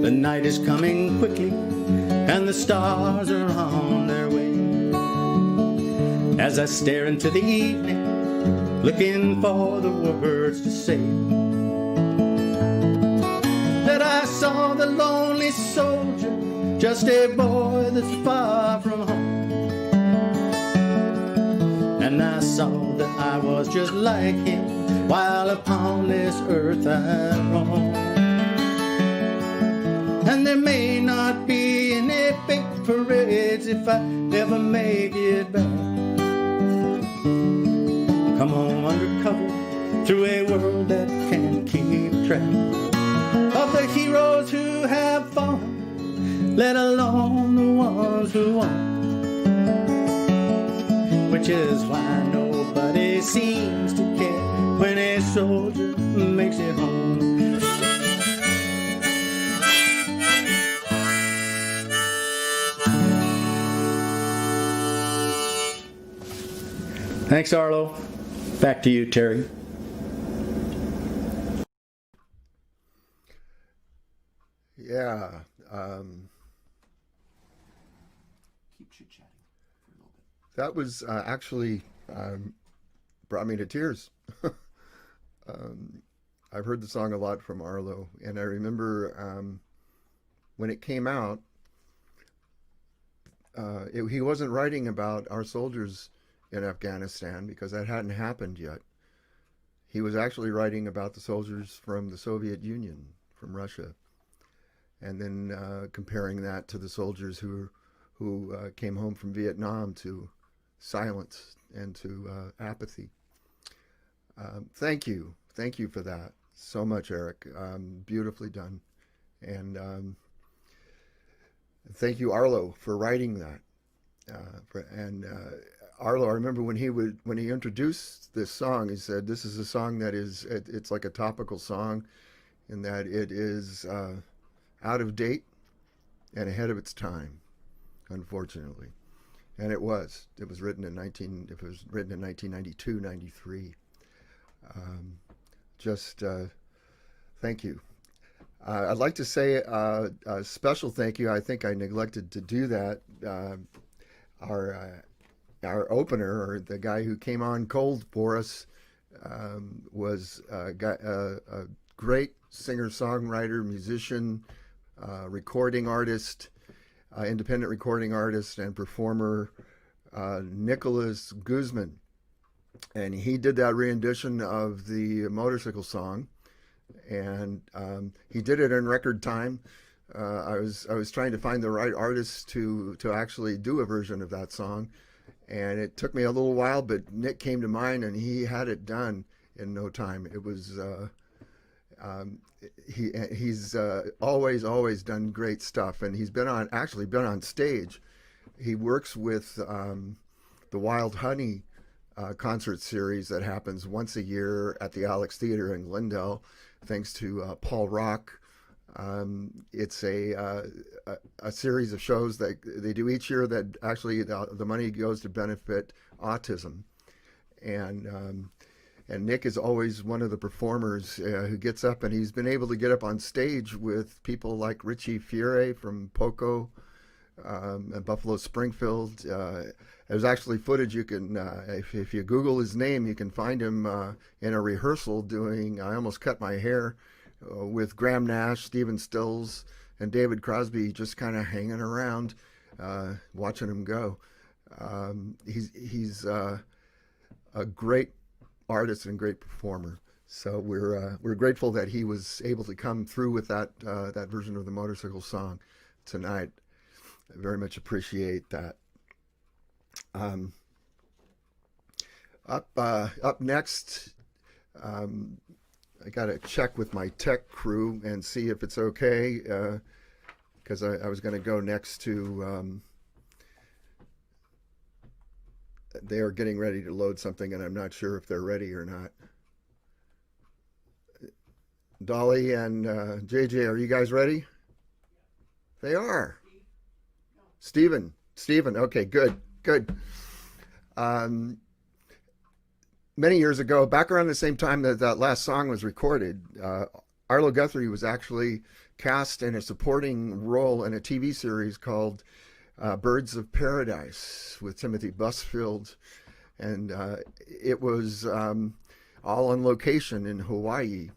The night is coming quickly and the stars are on their way. As I stare into the evening, looking for the words to say, that I saw the lonely soldier, just a boy that's far from home. And I saw that I was just like him while upon this earth I roam. And there may not be any big parades if I ever make it back. Come home undercover through a world that can't keep track of the heroes who have fallen, let alone the ones who won. Which is why nobody seems to care when a soldier makes it home. Thanks, Arlo. Back to you, Terry. Yeah. Keep chit-chatting for a little bit. That was actually brought me to tears. I've heard the song a lot from Arlo, and I remember when it came out, he wasn't writing about our soldiers in Afghanistan because that hadn't happened yet. He was actually writing about the soldiers from the Soviet Union, from Russia, and then comparing that to the soldiers who came home from Vietnam to silence and to apathy. Thank you for that so much, Eric. Beautifully done, and thank you, Arlo, for writing that. Arlo, I remember when he introduced this song, he said, "This is a song that it's like a topical song, in that it is out of date and ahead of its time, unfortunately." And it was. It was written in 1992, 93. Thank you. I'd like to say a special thank you. I think I neglected to do that. Our opener, or the guy who came on cold for us, was a great singer-songwriter, musician, recording artist, independent recording artist and performer, Nicholas Guzman. And he did that rendition of the motorcycle song, and he did it in record time. I was trying to find the right artist to actually do a version of that song, and it took me a little while, but Nick came to mind and he had it done in no time. It was he's always done great stuff, and he's been on stage. He works with the Wild Honey concert series that happens once a year at the Alex Theater in Glendale, thanks to Paul Rock. It's a series of shows that they do each year that actually the money goes to benefit autism, and Nick is always one of the performers who gets up, and he's been able to get up on stage with people like Richie Fiore from Poco, at Buffalo Springfield. There's actually footage you can, if you Google his name, you can find him in a rehearsal doing I Almost Cut My Hair with Graham Nash, Stephen Stills, and David Crosby, just kind of hanging around, watching him go. He's a great artist and great performer. So we're grateful that he was able to come through with that version of the motorcycle song tonight. I very much appreciate that. Up next, I got to check with my tech crew and see if it's okay, because I was going to go next to. They are getting ready to load something, and I'm not sure if they're ready or not. Dolly and JJ, are you guys ready? They are. Stephen, okay, good. Many years ago, back around the same time that last song was recorded, Arlo Guthrie was actually cast in a supporting role in a TV series called Birds of Paradise with Timothy Busfield, and it was all on location in Hawaii.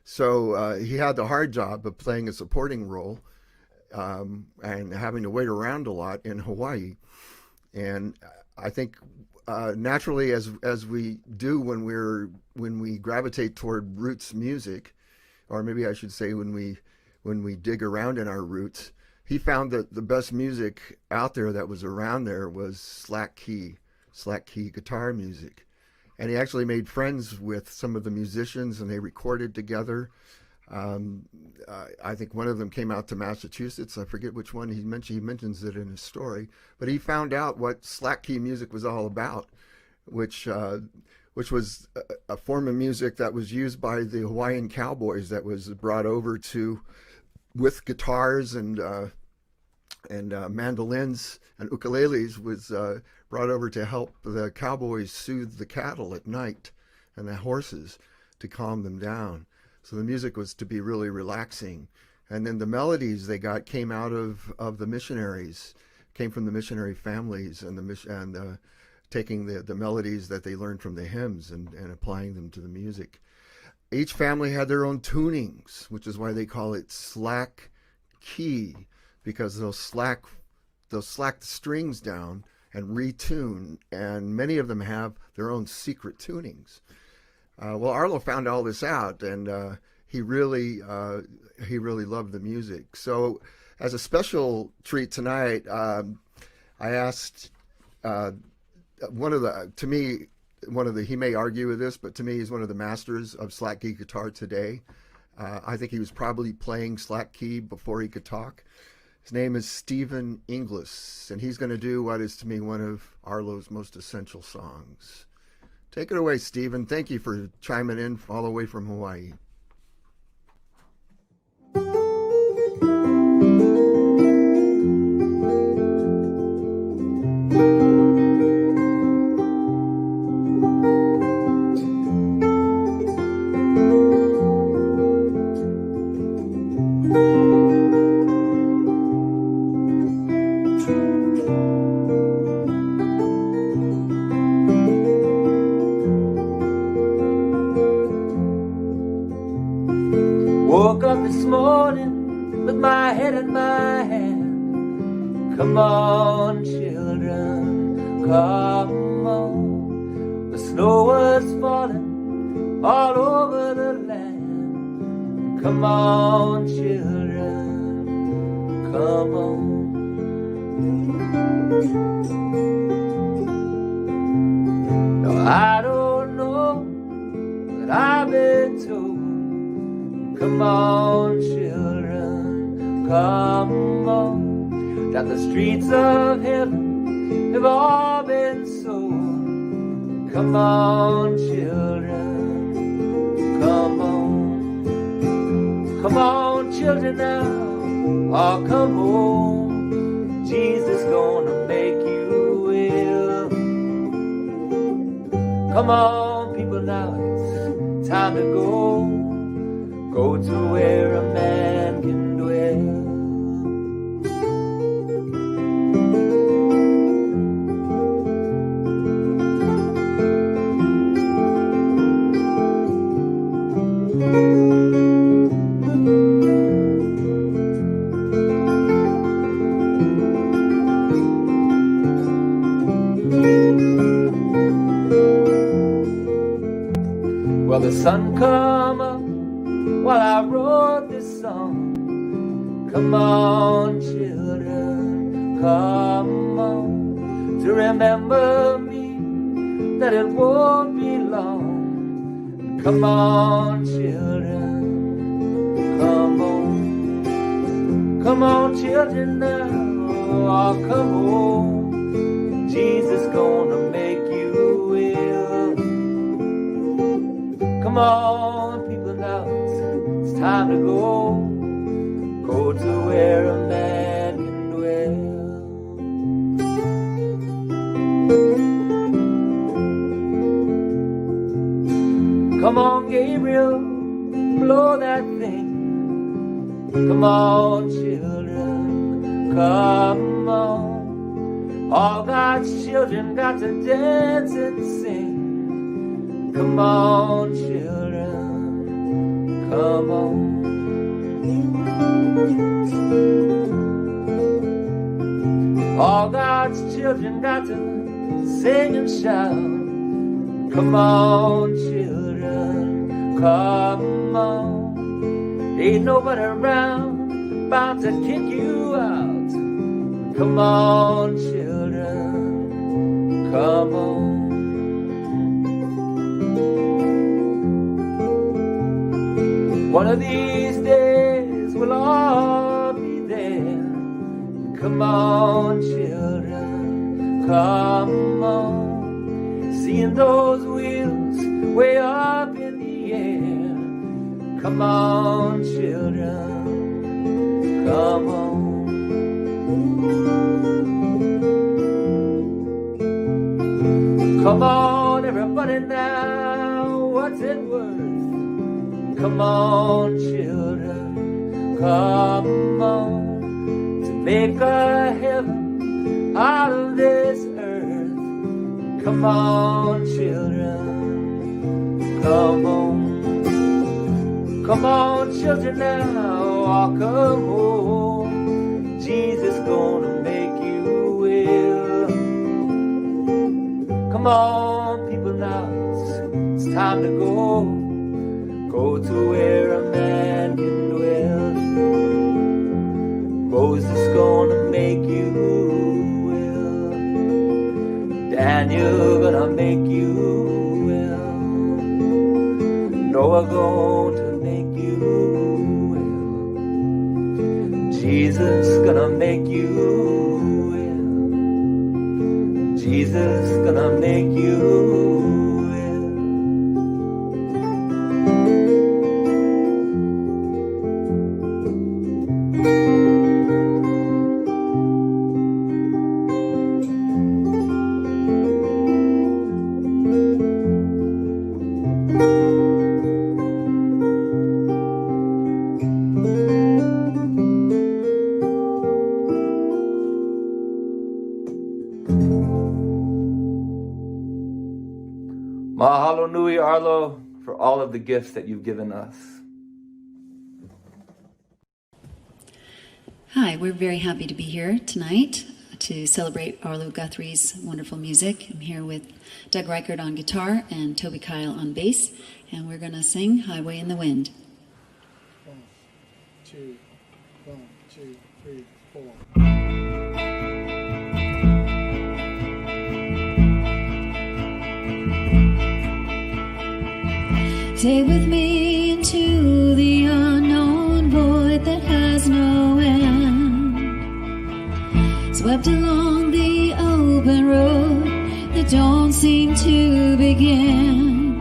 So he had the hard job of playing a supporting role and having to wait around a lot in Hawaii. And I think naturally, as we do when we gravitate toward roots music, or maybe I should say when we dig around in our roots, he found that the best music out there that was around there was slack key guitar music. And he actually made friends with some of the musicians, and they recorded together. I think one of them came out to Massachusetts. I forget which one he mentioned. He mentions it in his story. But he found out what slack key music was all about, which was a form of music that was used by the Hawaiian cowboys, that was brought over with guitars and mandolins and ukuleles, was brought over to help the cowboys soothe the cattle at night and the horses, to calm them down. So the music was to be really relaxing. And then the melodies they got came out of the missionaries, came from the missionary families, and taking the melodies that they learned from the hymns and applying them to the music. Each family had their own tunings, which is why they call it slack key, because they'll slack the strings down and retune, and many of them have their own secret tunings. Well, Arlo found all this out, and he really loved the music. So, as a special treat tonight, I asked he may argue with this, but to me, he's one of the masters of slack key guitar today. I think he was probably playing slack key before he could talk. His name is Stephen Inglis, and he's going to do what is to me one of Arlo's most essential songs. Take it away, Stephen. Thank you for chiming in all the way from Hawaii. Woke up this morning with my head in my hand. Come on, children, come on. The snow was falling all over the land. Come on, children, come on. No, I don't know, but I've been told. Come on, children, come on. That the streets of heaven have all been sold. Come on, children, come on. Come on, children, now, oh, come home. Jesus gonna make you well. Come on, people, now it's time to go. Go to where a man can dwell. Saw the sun come up while I wrote this song. Come on, children, come on, to remember me, that it won't be long. Come on, children, come on. Come on, children, now, oh, come on. Jesus gonna make you well. Come on, people, now, it's time to go. Go to where a man can dwell. Come on, Gabriel, blow that thing. Come on, children, come on. All God's children got to dance and sing. Come on, children, come on. All God's children got to sing and shout. Come on, children, come on. Ain't nobody around about to kick you out. Come on, children, come on. One of these days we'll all be there. Come on, children, come on. Seeing those wheels way up in the air. Come on, children, come on. Come on, everybody now, what's it worth? Come on, children, come on, to make a heaven out of this earth. Come on, children, come on. Come on, children, now, oh, come home. Jesus gonna make you well. Come on, people, now, it's time to go. Go to where a man can dwell. Moses gonna make you well. Daniel gonna make you well. Noah gonna make you well. Jesus gonna make you well. Jesus gonna make you well. Mahalo nui, Arlo, for all of the gifts that you've given us. Hi, we're very happy to be here tonight to celebrate Arlo Guthrie's wonderful music. I'm here with Doug Reichert on guitar and Toby Kyle on bass, and we're going to sing Highway in the Wind. 1, 2, 3, 4. Take with me into the unknown void that has no end. Swept along the open road that don't seem to begin.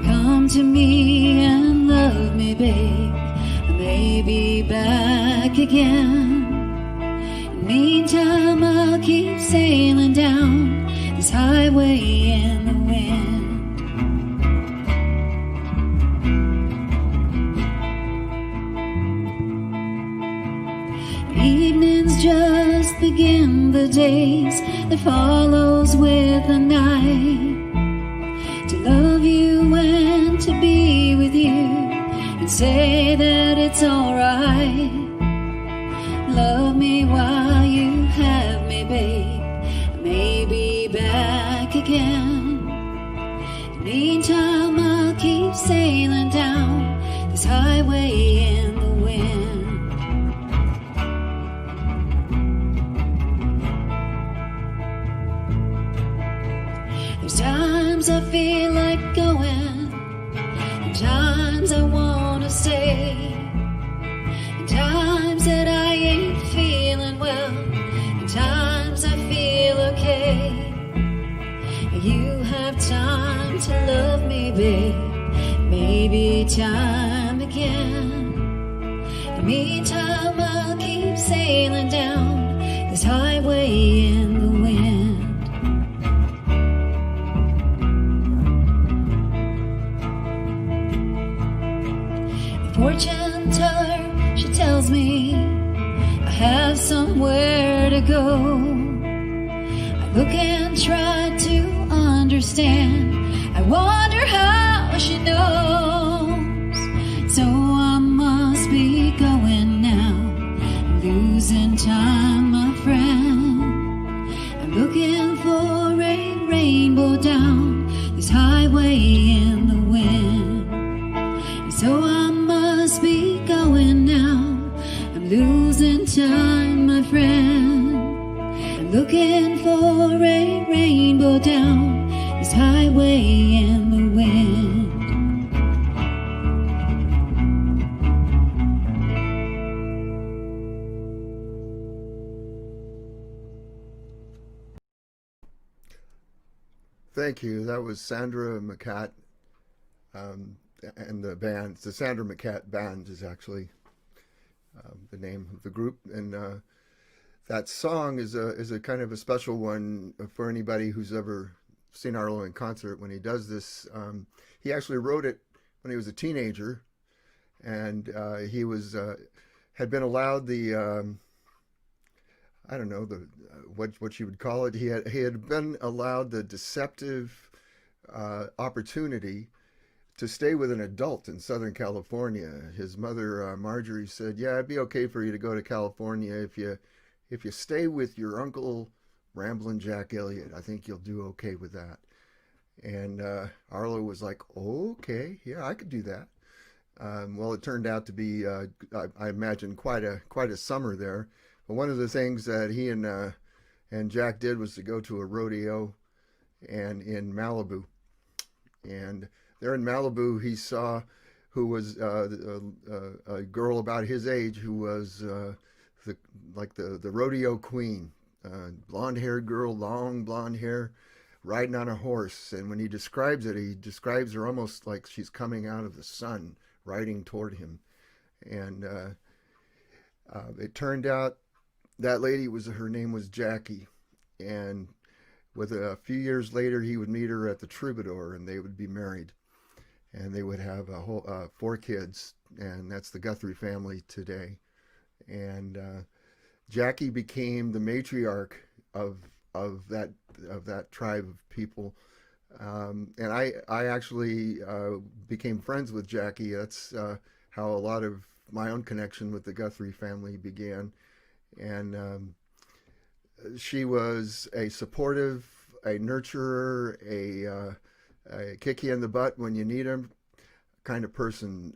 Come to me and love me, babe. I may be back again. In the meantime, I'll keep sailing down this highway in the wind. Evenings just begin the days that follows with the night. To love you and to be with you and say that it's alright. Love me while you have me, babe. I may be back again. In the meantime, I'll keep times I feel like going, and times I wanna stay, and times that I ain't feeling well, and times I feel okay. You have time to love me, babe, maybe time again. In the meantime, I'll keep sailing down this highway in the wind. The fortune teller, she tells me I have somewhere to go. I look and try to understand. I wonder how she knows. So I must be going now. I'm losing time, my friend. I'm looking for a rainbow down this highway in the wind. And so I must be going now. I'm losing time, my friend. I'm looking for a rainbow down this highway in the wind. Thank you. That was Sandra McCat, and the band. The Sandra McCat Band is actually the name of the group, and that song is a kind of a special one for anybody who's ever seen Arlo in concert. When he does this, he actually wrote it when he was a teenager, and he was had been allowed the I don't know, the what you would call it. He had been allowed the deceptive opportunity to stay with an adult in Southern California. His mother, Marjorie, said, "Yeah, it'd be okay for you to go to California if you stay with your uncle, Ramblin' Jack Elliott. I think you'll do okay with that." And Arlo was like, "Okay, yeah, I could do that." Well, it turned out to be, I imagine, quite a summer there. But one of the things that he and Jack did was to go to a rodeo, and in Malibu, and there in Malibu he saw who was a girl about his age who was the rodeo queen, blonde-haired girl, long blonde hair, riding on a horse. And when he describes it, he describes her almost like she's coming out of the sun, riding toward him. And it turned out that lady her name was Jackie, and with a few years later he would meet her at the Troubadour, and they would be married, and they would have a whole 4 kids, and that's the Guthrie family today. And Jackie became the matriarch of that tribe of people, and I actually became friends with Jackie. That's how a lot of my own connection with the Guthrie family began. And she was a supportive, a nurturer, a kick you in the butt when you need him kind of person.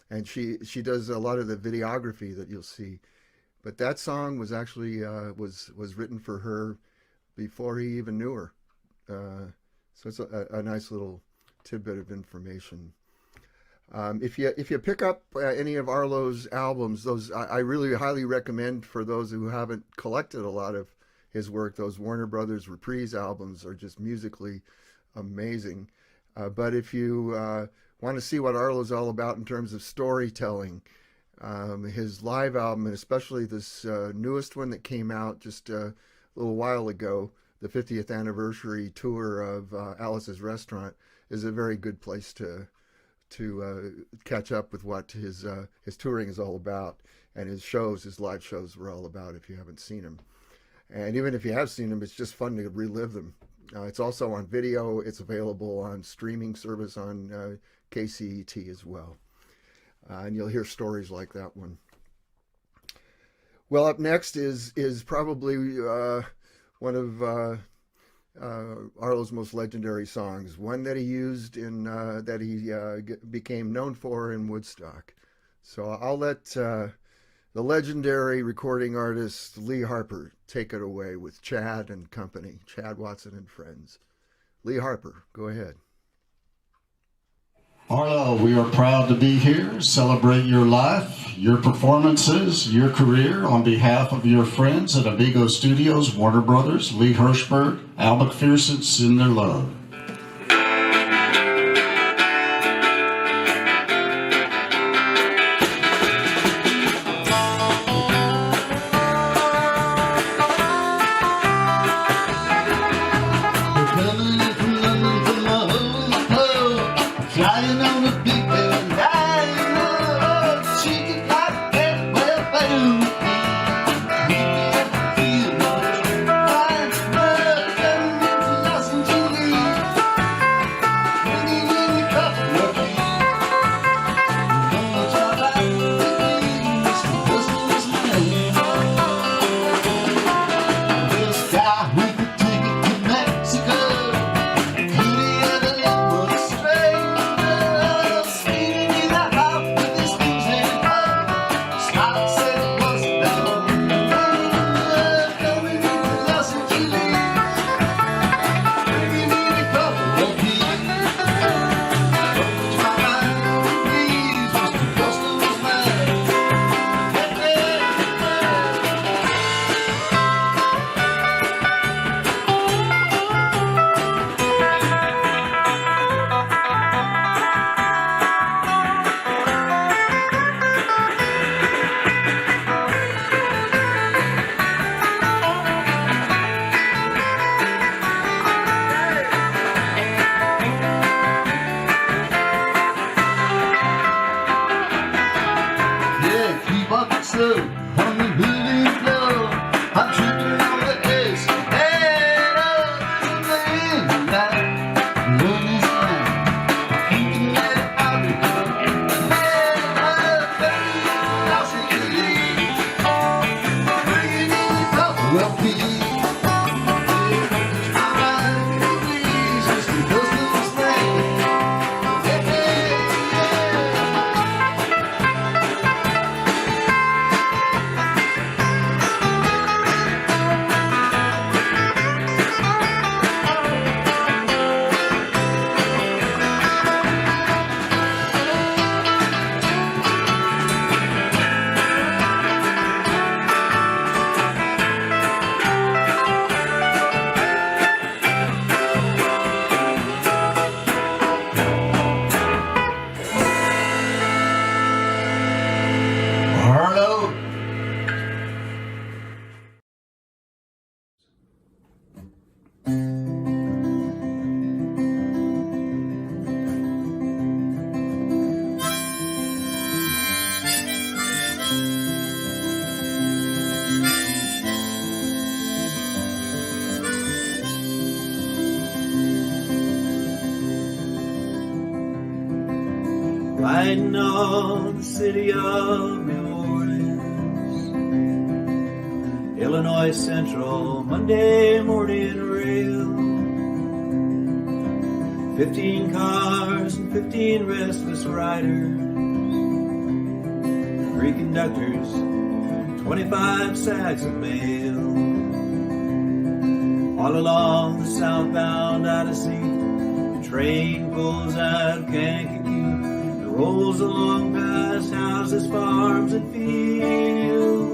And she does a lot of the videography that you'll see. But that song was actually was written for her before he even knew her. So it's a nice little tidbit of information. If you pick up any of Arlo's albums, those I really highly recommend for those who haven't collected a lot of his work. Those Warner Brothers Reprise albums are just musically amazing. But if you want to see what Arlo's all about in terms of storytelling, his live album, and especially this newest one that came out just a little while ago, the 50th anniversary tour of Alice's Restaurant, is a very good place to catch up with what his touring is all about, and his live shows were all about, if you haven't seen them. And even if you have seen them, it's just fun to relive them. It's also on video. It's available on streaming service on KCET as well. And you'll hear stories like that one. Well, up next is probably one of Arlo's most legendary songs, one that he used in that he became known for in Woodstock. So I'll let the legendary recording artist Lee Harper take it away with Chad and Company, Chad Watson and Friends. Lee Harper, go ahead. Arlo, we are proud to be here, celebrate your life, your performances, your career on behalf of your friends at Amigo Studios, Warner Brothers, Lee Hirschberg, Al McPherson, send their love. Riding on the city of New Orleans, Illinois Central, Monday morning rail. 15 cars and 15 restless riders, 3 conductors, 25 sacks of mail. All along the southbound Odyssey, the train pulls out of Kankakee, rolls along past houses, farms, and fields,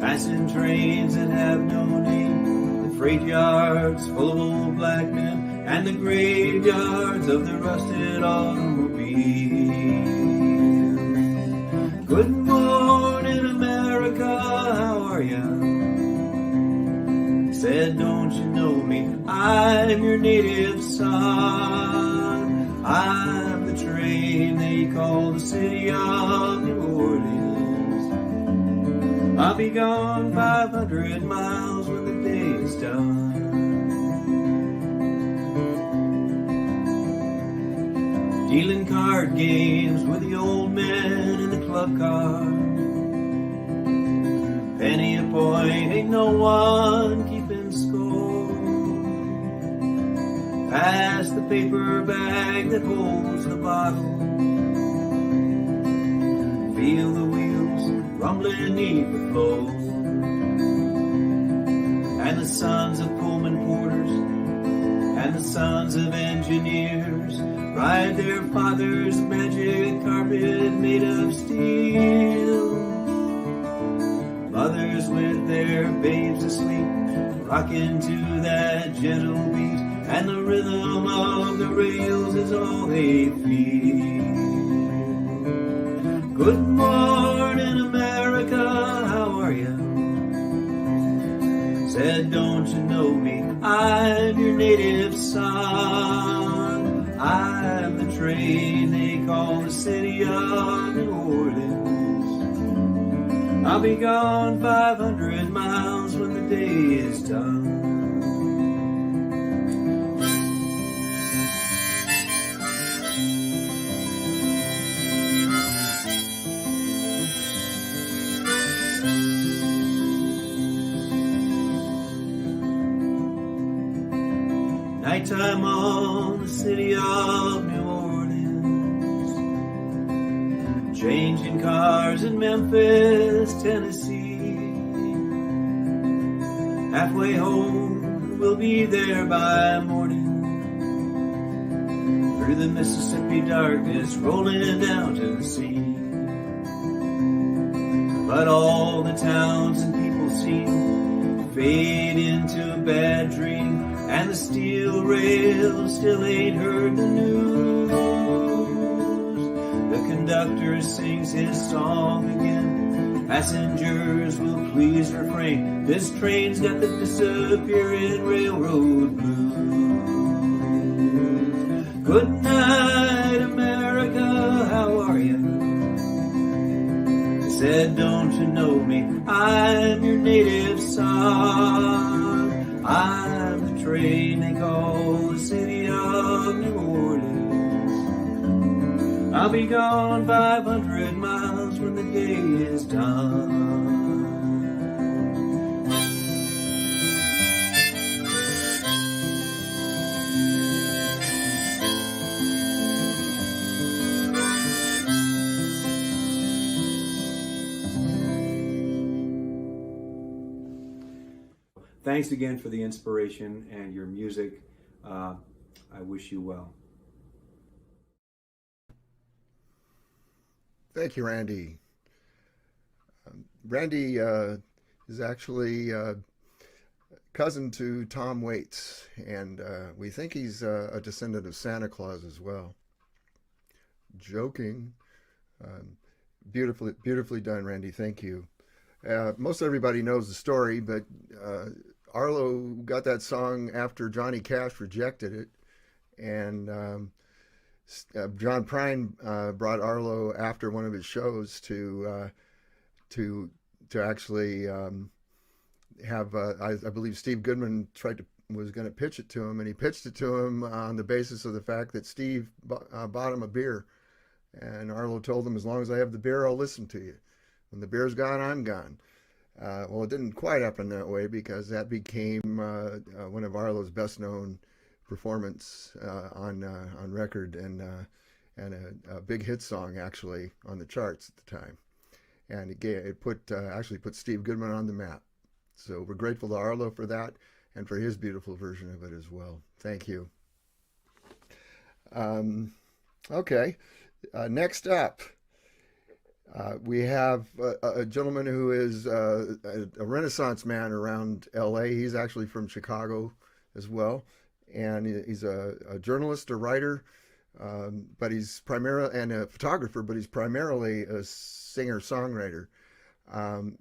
passing trains that have no name, the freight yards full of old black men, and the graveyards of the rusted automobiles. Good morning, America, how are ya? Said, don't you know me? I'm your native son. I'm the train they call the city of New Orleans. I'll be gone 500 miles when the day is done. Dealing card games with the old men in the club car. Penny a point, ain't no one keeping score. Pass the paper bag that holds the bottle. Feel the wheels rumbling beneath the floor. And the sons of Comin porters sons of engineers ride their father's magic carpet made of steel. Mothers with their babes asleep, rocking to that gentle beat, and the rhythm of the rails is all they feel. Good morning, America, how are you? Said, don't you know me? I'm your native son. I'm the train they call the city of New Orleans. I'll be gone 500 miles when the day is done. Nighttime on the city of New Orleans, changing cars in Memphis, Tennessee. Halfway home, we'll be there by morning, through the Mississippi darkness, rolling down to the sea. But all the towns and people seem fade into a bad dream, and the steel rails still ain't heard the news. The conductor sings his song again. Passengers will please refrain. This train's got the disappearing railroad blues. Good night, America, how are you? I said, don't you know me? I'm your native son. I'm the train they call the city of New Orleans. I'll be gone 500 miles when the day is done. Thanks again for the inspiration and your music. I wish you well. Thank you, Randy. Randy is actually cousin to Tom Waits, and we think he's a descendant of Santa Claus as well. Joking. Beautifully done, Randy. Thank you. Most everybody knows the story, but Arlo got that song after Johnny Cash rejected it, and John Prine brought Arlo after one of his shows to actually have I believe Steve Goodman was going to pitch it to him, and he pitched it to him on the basis of the fact that Steve bought him a beer, and Arlo told him, as long as I have the beer, I'll listen to you. When the beer's gone, I'm gone. Well, it didn't quite happen that way, because that became one of Arlo's best-known performance on record, and a big hit song actually on the charts at the time, and it actually put Steve Goodman on the map. So we're grateful to Arlo for that, and for his beautiful version of it as well. Thank you. Okay, next up. We have a gentleman who is a Renaissance man around LA. He's actually from Chicago as well, and he's a journalist, a writer, but he's primarily, and a photographer, but he's primarily a singer-songwriter.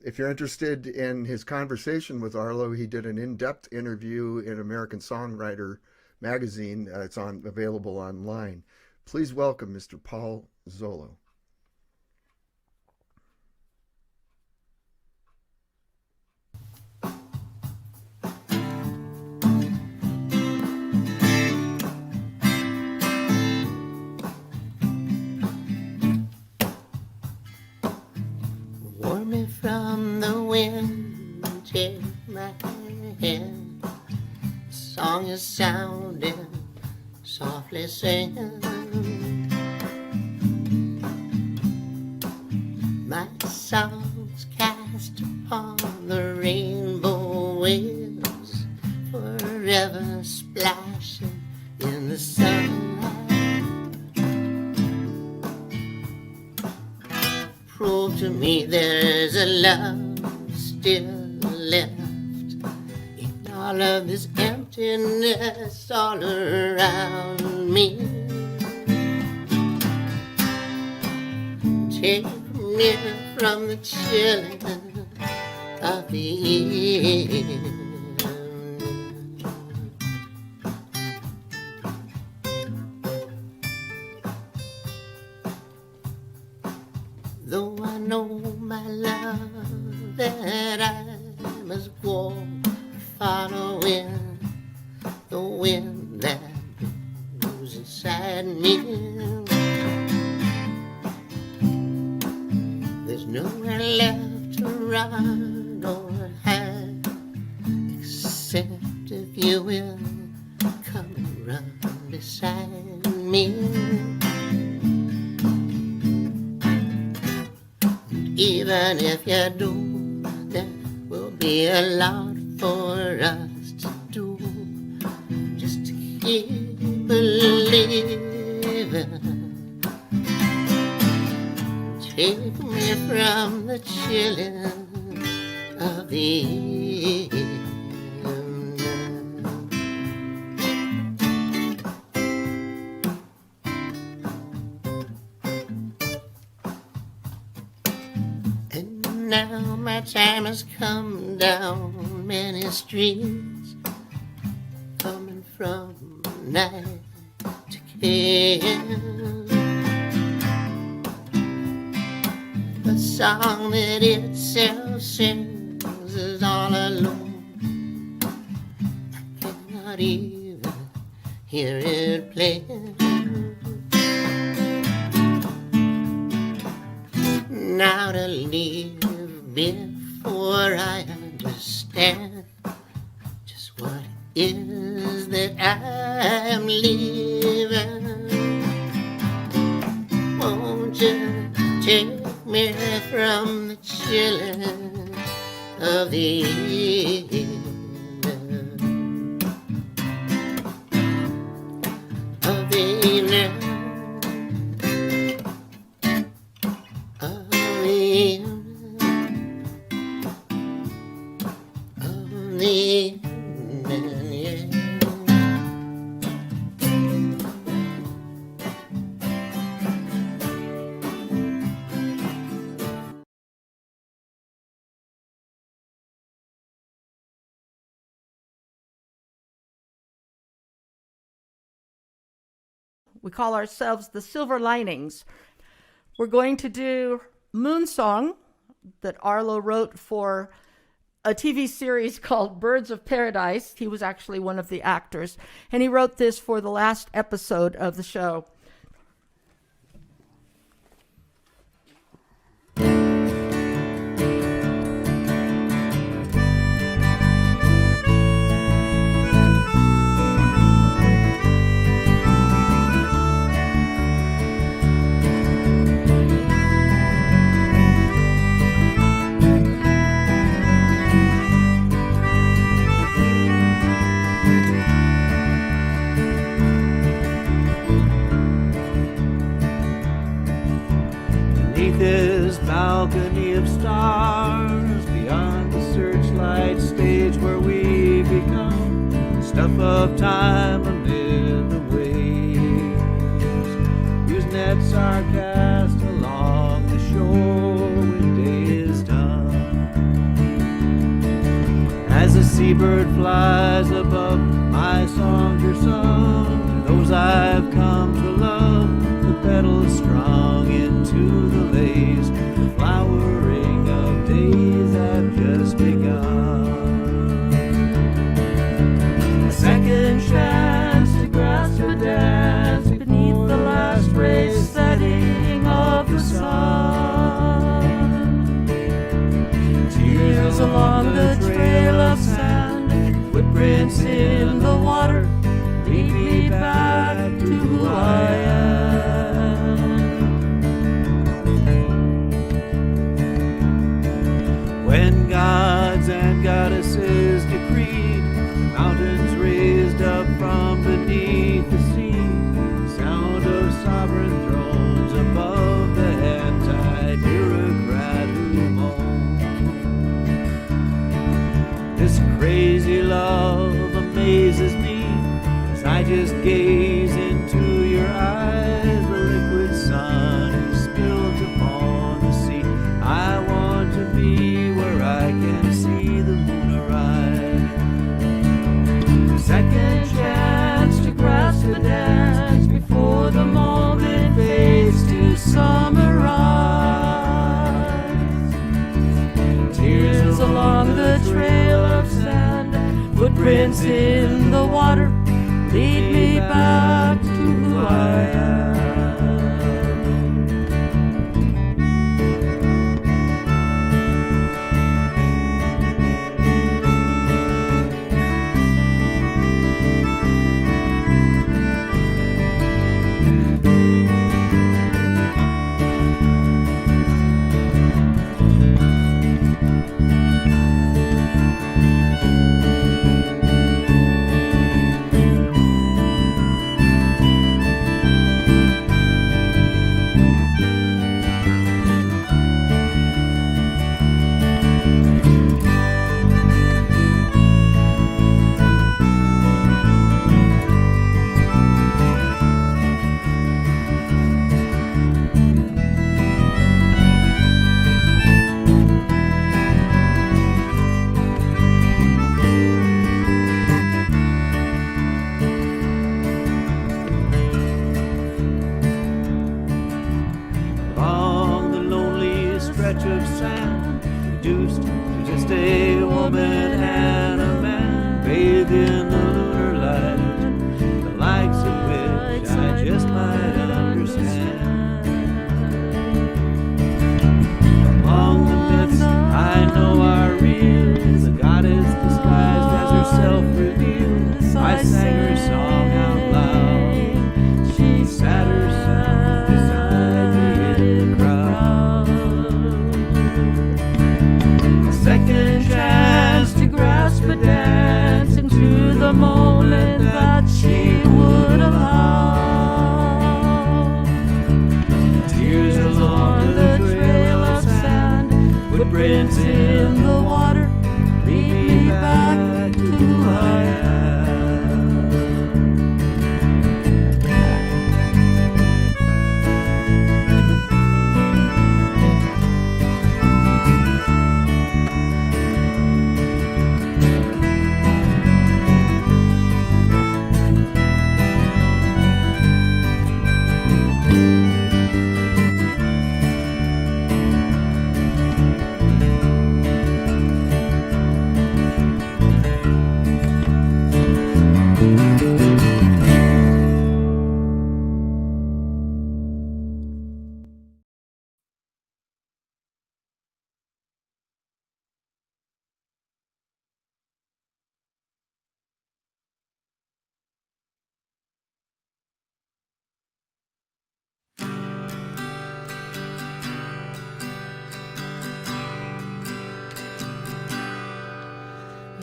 If you're interested in his conversation with Arlo, he did an in-depth interview in American Songwriter magazine. It's available online. Please welcome Mr. Paul Zolo. From the wind, take my hand. The song is sounding, softly singing. My song's cast upon the rainbow waves, forever splashing left in all of this emptiness all around me. Take me from the chilling of the evening. Though I know, my love, that I must go following the wind that blows inside me. There's nowhere left to run or hide, except if you will come and run beside me. Even if you do, there will be a lot for us to do, just to keep believing. Take me from the chilling of the evening. Now my time has come down many streets, coming from night to can. The song that itself sings is all alone. I cannot even hear it play. Now to leave before I understand just what it is that I'm leaving. Won't you take me from the chilling of the evening? Of the evening. We call ourselves the Silver Linings. We're going to do Moon Song that Arlo wrote for a TV series called Birds of Paradise. He was actually one of the actors, and he wrote this for the last episode of the show. This balcony of stars, beyond the searchlight stage where we become stuff of time amid the waves, whose nets are cast along the shore when day is done. As a seabird flies above, my songs are sung to those I've come to love. The petals strung into the lace, the flowering of days have just begun. A second chance to grasp a dance beneath the last rays setting of the sun. Tears along the trail of sand, footprints in the water, lead me back to who I am. When gods and goddesses decreed, mountains raised up from beneath the sea, sound of sovereign thrones above the anti-bureaucrat who moans. crazy love amazes me as I just gaze into your eyes. The liquid sun is spilled upon the sea. I want to be where I can see the moon arise. Second chance to grasp the dance before the moment fades to summarize. Tears along the trail of sand, footprints in the water, lead me back to who I am.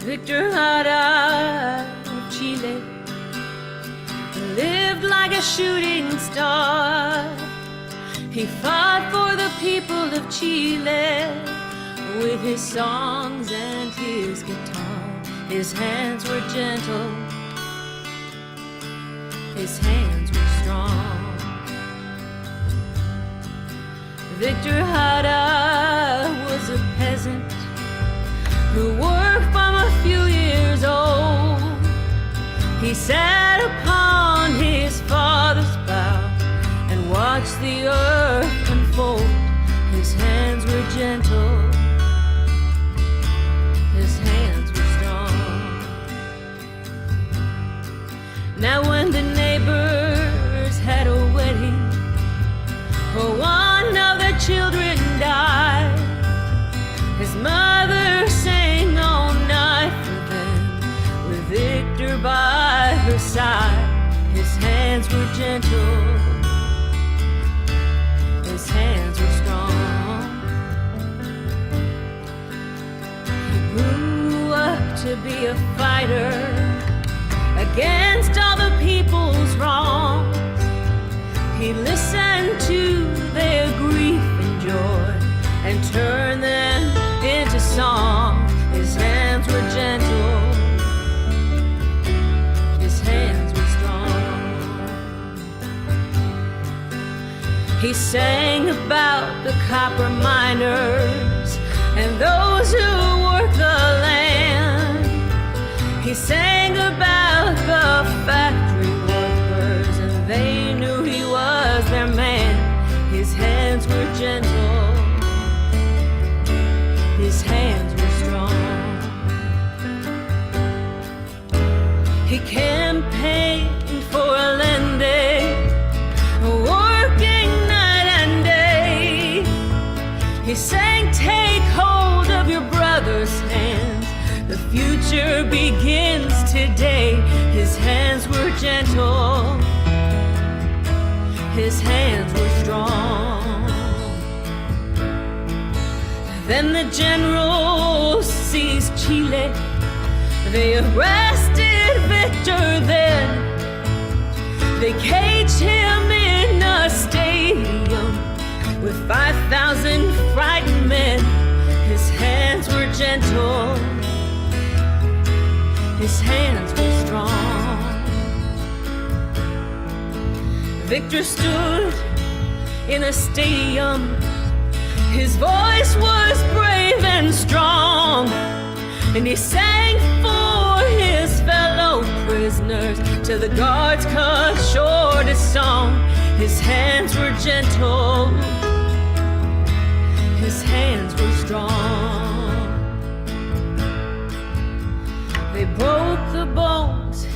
Victor Jara of Chile lived like a shooting star. He fought for the people of Chile with his songs and his guitar. His hands were gentle, his hands were strong. Victor Jara was a peasant who worked from a few years old. He sat upon his father's bow and watched the earth unfold. His hands were gentle, his hands were strong. Now when the neighbors had a wedding, for one of their children died, his mother sang all night for them, with Victor by her side. His hands were gentle, his hands were strong. He grew up to be a fighter against all the people's wrongs. He listened to their grief and joy and turned them into song. His hands were gentle, He sang about the copper miners and those who work the land. He sang about the factory workers, and they knew he was their man. His hands were gentle, his hands were strong. He campaigned for a Lende, working night and day. He sang, take hold of your brother's hands, the future begins today. His hands were gentle, his hands were strong. Then the generals seized Chile. They arrested Victor then. They caged him in a stadium with 5,000 frightened men. His hands were gentle, his hands were strong. Victor stood in a stadium. His voice was brave and strong, and he sang for his fellow prisoners till the guards cut short his song. His hands were gentle, his hands were strong. They broke the bones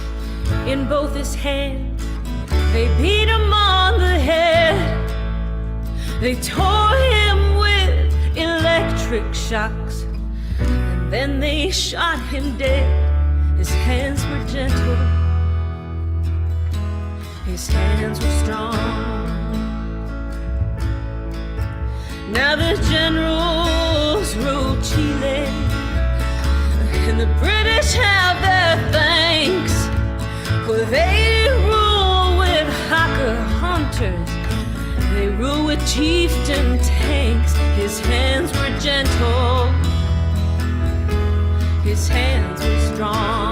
in both his hands. They beat him on the head. They tore him with electric shocks, and then they shot him dead. His hands were gentle, his hands were strong. Now the generals rule Chile, and the British have their thanks, for they rule with haka hunters, they rule with chieftain tanks. His hands were gentle, his hands were strong.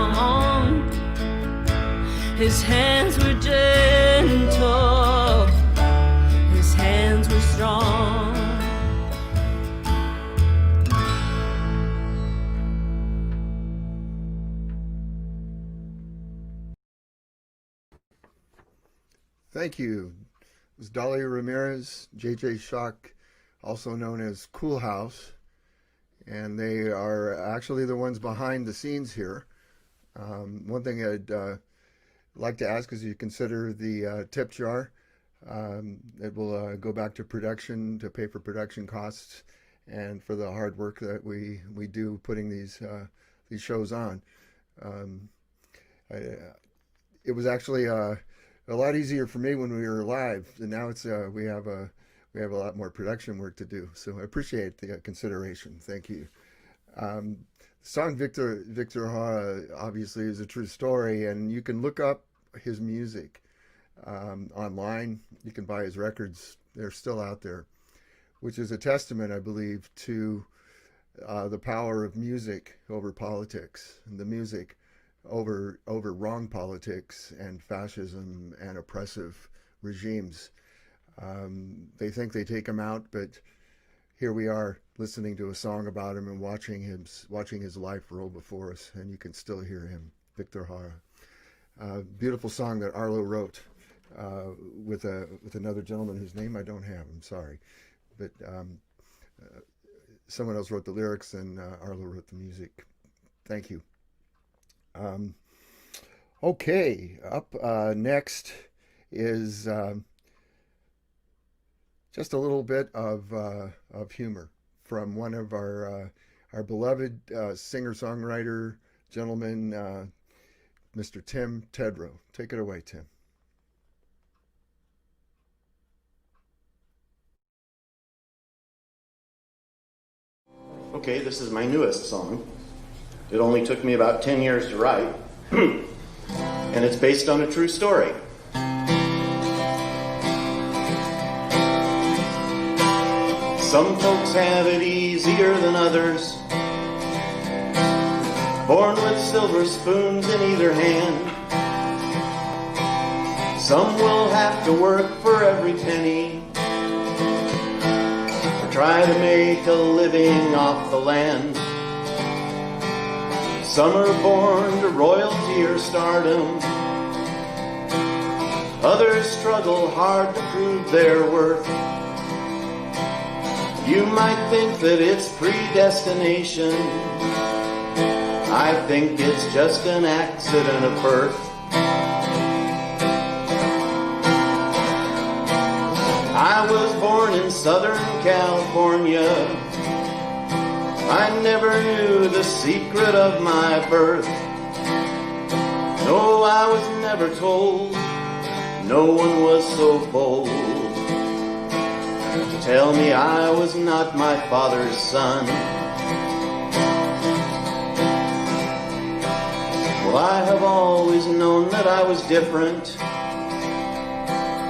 His hands were gentle, his hands were strong. Thank you. It was Dolly Ramirez, J.J. Shock, also known as Cool House, and they are actually the ones behind the scenes here. One thing I'd like to ask is you consider the tip jar. It will go back to production to pay for production costs and for the hard work that we do putting these shows on. It was actually a lot easier for me when we were live, and now it's we have a lot more production work to do. So I appreciate the consideration. Thank you. The song Victor Jara obviously is a true story, and you can look up his music online. You can buy his records; they're still out there, which is a testament, I believe, to the power of music over politics, and the music over wrong politics and fascism and oppressive regimes. They think they take him out, but here we are listening to a song about him and watching his life roll before us, and you can still hear him. Victor Jara. Beautiful song that Arlo wrote with another gentleman whose name I don't have. I'm sorry, but someone else wrote the lyrics and Arlo wrote the music. Thank you. Okay, up next is just a little bit of humor from one of our beloved singer-songwriter gentleman, Mr. Tim Tedrow. Take it away, Tim. Okay, this is my newest song. It only took me about 10 years to write, and it's based on a true story. Some folks have it easier than others, born with silver spoons in either hand. Some will have to work for every penny try to make a living off the land. Some are born to royalty or stardom. Others struggle hard to prove their worth. You might think that it's predestination. I think it's just an accident of birth. I was born in Southern California. I never knew the secret of my birth. No, I was never told. No one was so bold to tell me I was not my father's son. Well, I have always known that I was different.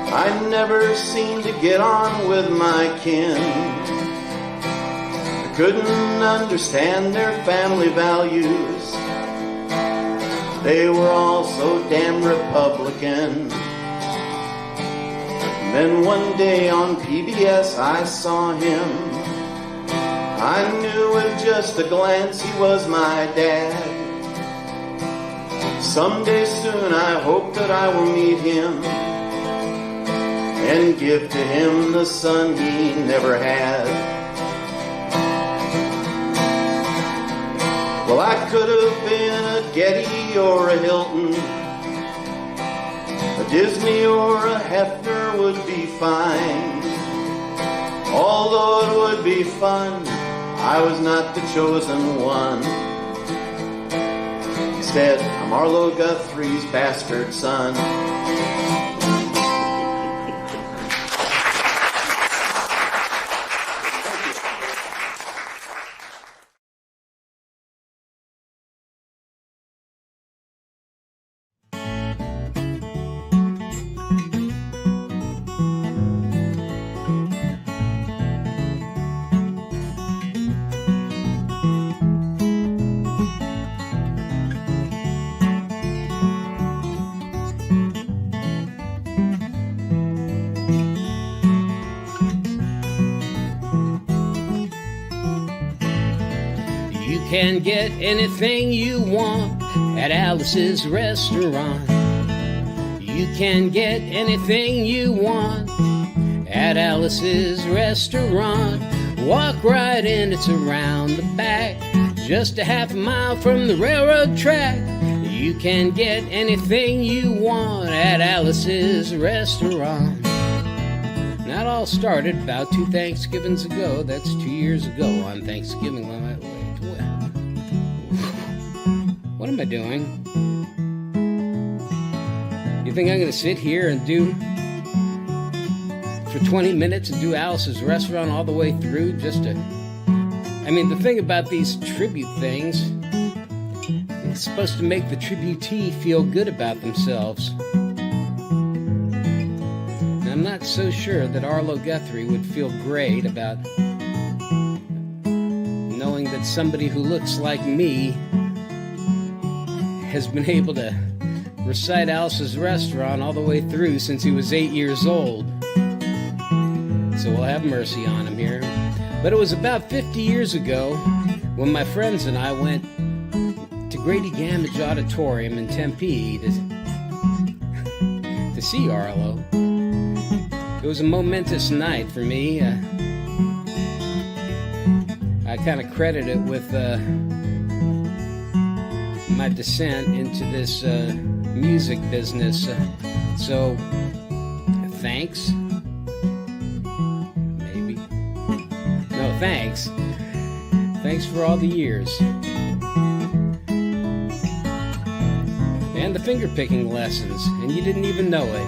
I never seemed to get on with my kin. I couldn't understand their family values. They were all so damn Republican. Then one day on PBS I saw him. I knew with just a glance he was my dad. Someday soon I hope that I will meet him and give to him the son he never had. Well, I could have been a Getty or a Hilton, a Disney or a Hefner would be fine. Although it would be fun, I was not the chosen one. Instead, I'm Arlo Guthrie's bastard son. Can get anything you want at Alice's restaurant. You can get anything you want at Alice's restaurant. Walk right in, it's around the back, just a half a mile from the railroad track. You can get anything you want at Alice's restaurant. Now it all started about 2 Thanksgivings ago. That's 2 years ago on Thanksgiving. What am I doing? You think I'm going to sit here and do for 20 minutes and do Alice's restaurant all the way through just to... I mean, the thing about these tribute things, it's supposed to make the tributee feel good about themselves. And I'm not so sure that Arlo Guthrie would feel great about knowing that somebody who looks like me has been able to recite Alice's restaurant all the way through since he was 8 years old. So we'll have mercy on him here. But it was about 50 years ago when my friends and I went to Grady Gamage Auditorium in Tempe to see Arlo. It was a momentous night for me. I kind of credit it with my descent into this music business. So, thanks. Maybe. No, thanks. Thanks for all the years. And the finger-picking lessons, and you didn't even know it.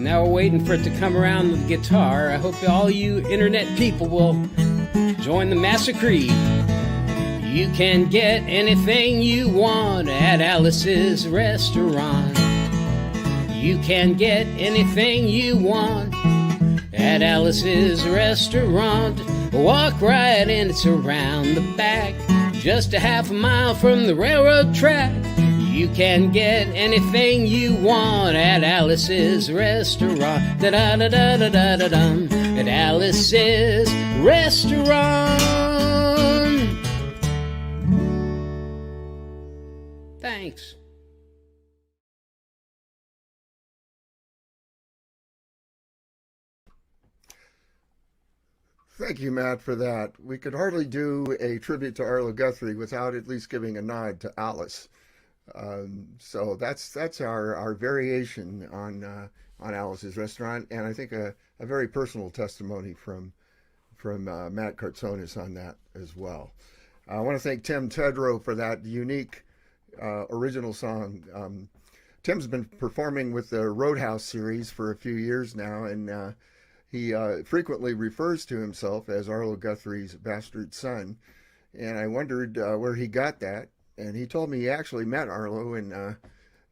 Now we're waiting for it to come around with the guitar. I hope all you internet people will join the massacre. You can get anything you want at Alice's restaurant. You can get anything you want at Alice's restaurant. Walk right in, it's around the back, just a half a mile from the railroad track. You can get anything you want at Alice's restaurant. Da da da da da da da dum. at Alice's restaurant. Thanks. Thank you, Matt, for that. We could hardly do a tribute to Arlo Guthrie without at least giving a nod to Alice. So that's our variation on Alice's restaurant, and I think a very personal testimony from Matt Kartsonis on that as well. I want to thank Tim Tedrow for that unique original song. Tim's been performing with the Roadhouse series for a few years now, and he frequently refers to himself as Arlo Guthrie's bastard son, and I wondered where he got that. And he told me he actually met Arlo, and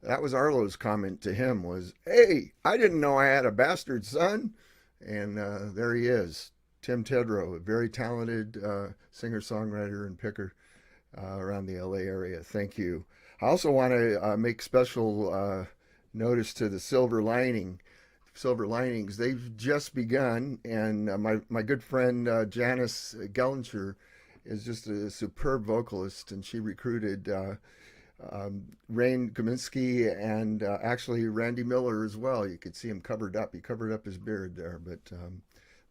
that was Arlo's comment to him was, "Hey, I didn't know I had a bastard son." And there he is, Tim Tedrow, a very talented singer-songwriter and picker around the LA area. Thank you. I also want to make special notice to the Silver Linings. They've just begun, and my good friend Janice Gellinger is just a superb vocalist, and she recruited Rain Kaminsky and actually Randy Miller as well. You could see him covered up. He covered up his beard there, but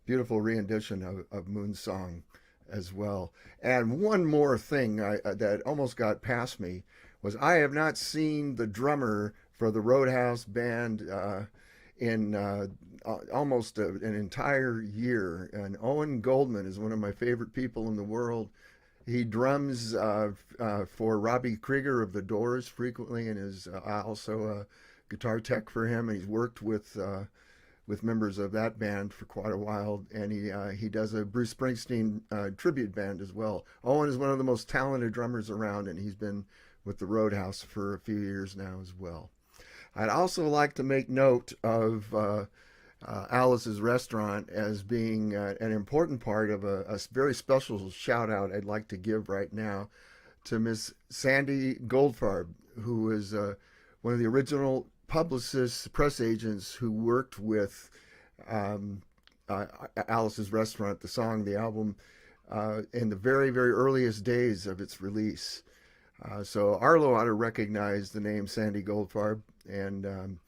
beautiful rendition of Moon's song as well. And one more thing that almost got past me was I have not seen the drummer for the Roadhouse band in almost an entire year. And Owen Goldman is one of my favorite people in the world. He drums for Robbie Krieger of The Doors frequently, and is also a guitar tech for him. And he's worked with members of that band for quite a while. And he does a Bruce Springsteen tribute band as well. Owen is one of the most talented drummers around, and he's been with the Roadhouse for a few years now as well. I'd also like to make note of Alice's restaurant as being an important part of a very special shout out I'd like to give right now to Miss Sandy Goldfarb, who is one of the original publicists, press agents who worked with Alice's restaurant, the song, the album, in the very, very earliest days of its release. So Arlo ought to recognize the name Sandy Goldfarb, and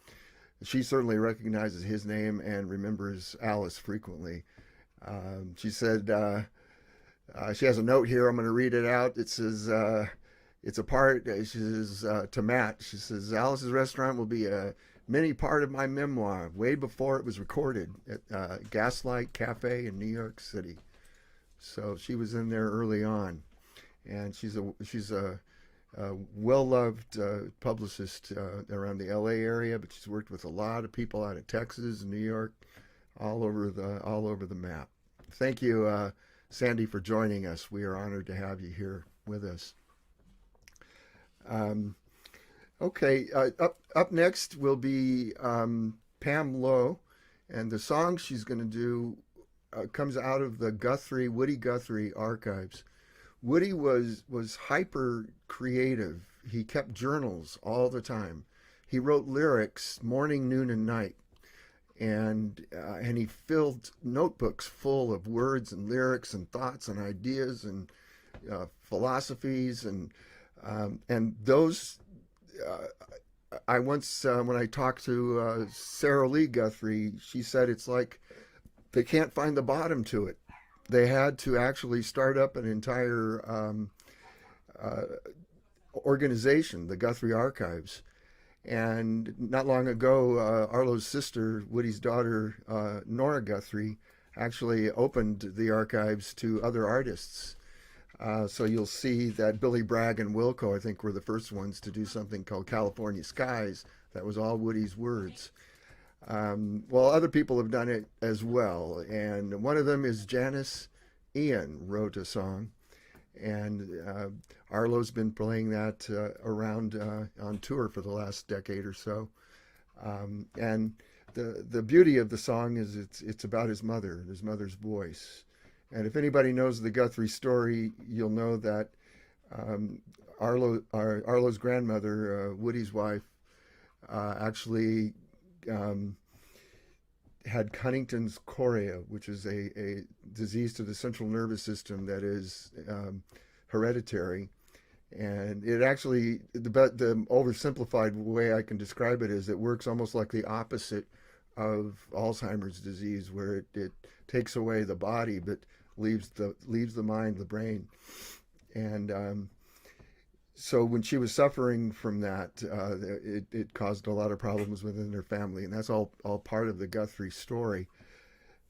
she certainly recognizes his name and remembers Alice frequently. She said, she has a note here, I'm going to read it out. It says, it's a part, she says to Matt, she says, Alice's restaurant will be a mini part of my memoir, way before it was recorded at Gaslight Cafe in New York City. So she was in there early on, and she's a well-loved publicist around the LA area, but she's worked with a lot of people out of Texas and New York, all over the map. Thank you, Sandy, for joining us. We are honored to have you here with us. Okay, up next will be Pam Lowe, and the song she's going to do comes out of the Woody Guthrie archives. Woody was hyper creative. He kept journals all the time. He wrote lyrics morning, noon, and night, and he filled notebooks full of words and lyrics and thoughts and ideas and philosophies and those. I once when I talked to Sarah Lee Guthrie, she said it's like they can't find the bottom to it. They had to actually start up an entire organization, the Guthrie Archives. And not long ago, Arlo's sister, Woody's daughter, Nora Guthrie, actually opened the archives to other artists. So you'll see that Billy Bragg and Wilco, I think, were the first ones to do something called California Skies. That was all Woody's words. Well, other people have done it as well, and one of them is Janice Ian wrote a song, and Arlo's been playing that around on tour for the last decade or so. And the beauty of the song is it's about his mother's voice. And if anybody knows the Guthrie story, you'll know that Arlo's grandmother, Woody's wife, actually had Huntington's chorea, which is a disease to the central nervous system that is hereditary. And it actually, the oversimplified way I can describe it is it works almost like the opposite of Alzheimer's disease, where it takes away the body but leaves the mind, the brain. And so when she was suffering from that, it caused a lot of problems within her family, and that's all part of the Guthrie story.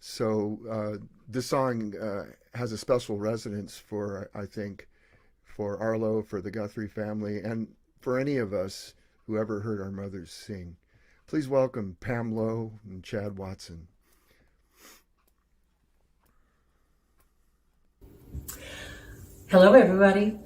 So this song has a special resonance for, I think, for Arlo, for the Guthrie family, and for any of us who ever heard our mothers sing. Please welcome Pam Lowe and Chad Watson. Hello, everybody.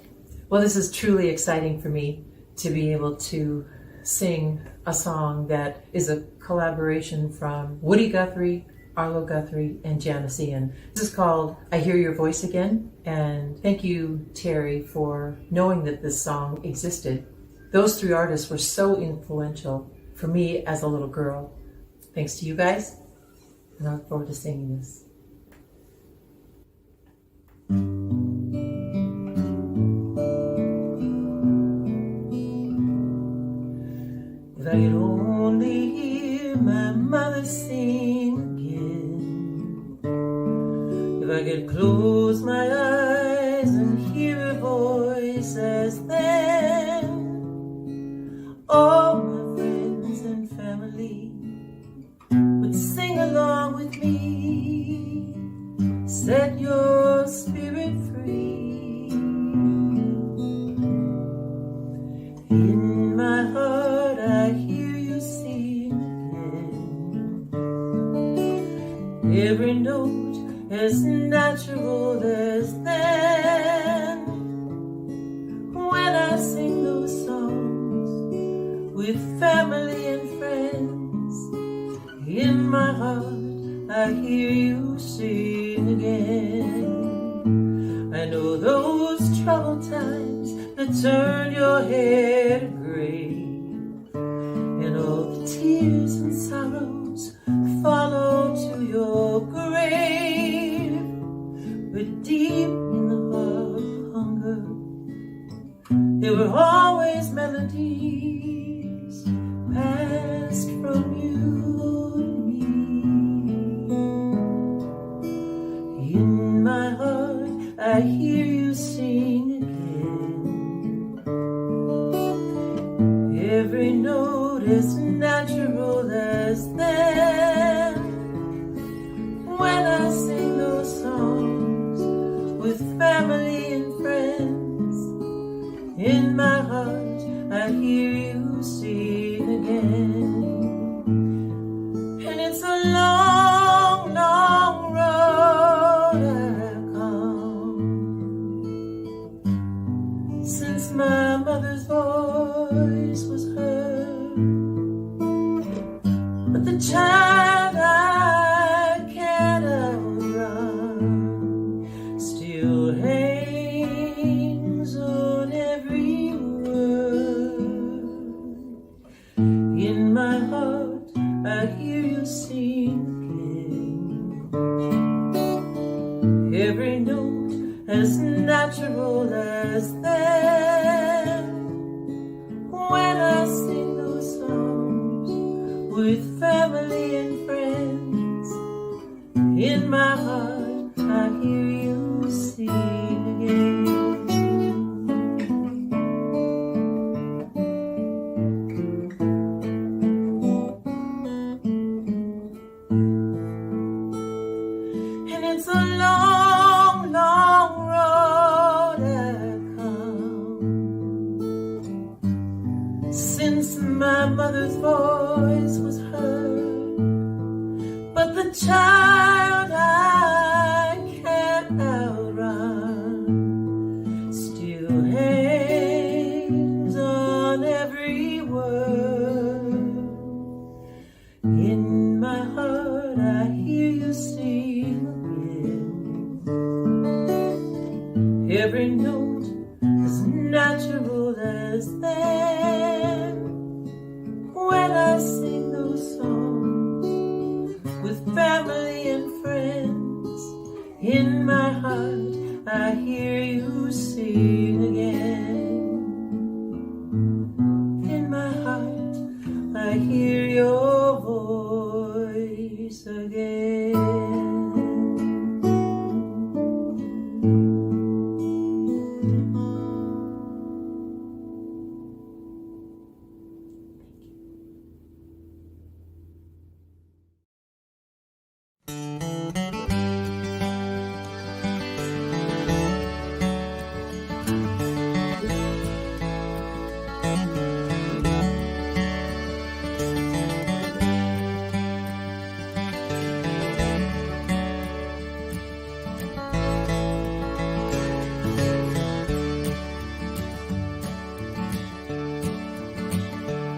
Well, this is truly exciting for me to be able to sing a song that is a collaboration from Woody Guthrie, Arlo Guthrie, and Janice Ian. This is called I Hear Your Voice Again, and thank you, Terry, for knowing that this song existed. Those three artists were so influential for me as a little girl. Thanks to you guys, and I look forward to singing this. If I could only hear my mother sing again, if I could close my eyes and hear her voice as then, all my friends and family would sing along with me. Set your spirit free. In my heart I hear you sing again. Every note as natural as then. When I sing those songs with family and friends, in my heart I hear you sing again. I know those troubled times that turned your hair to gray, and all the tears and sorrows follow to your grave. But deep in the heart of hunger, there were always melodies passed from you and me. In my heart I hear you sing again. Every note as natural as then. When I sing those songs with family and friends, in my heart I hear you sing again. And it's a long, long road I've come since my mother's voice was heard. But the child I can't outrun still hangs on every word. In my heart I hear you sing again. Every note as natural as then. When I sing those songs with family and friends, in my heart I hear you sing again. And it's a long, long road I've come since my mother's voice was heard. But the child I can't outrun still hangs on every word. In my heart I hear you sing again. Every note as natural as then. When I sing those songs with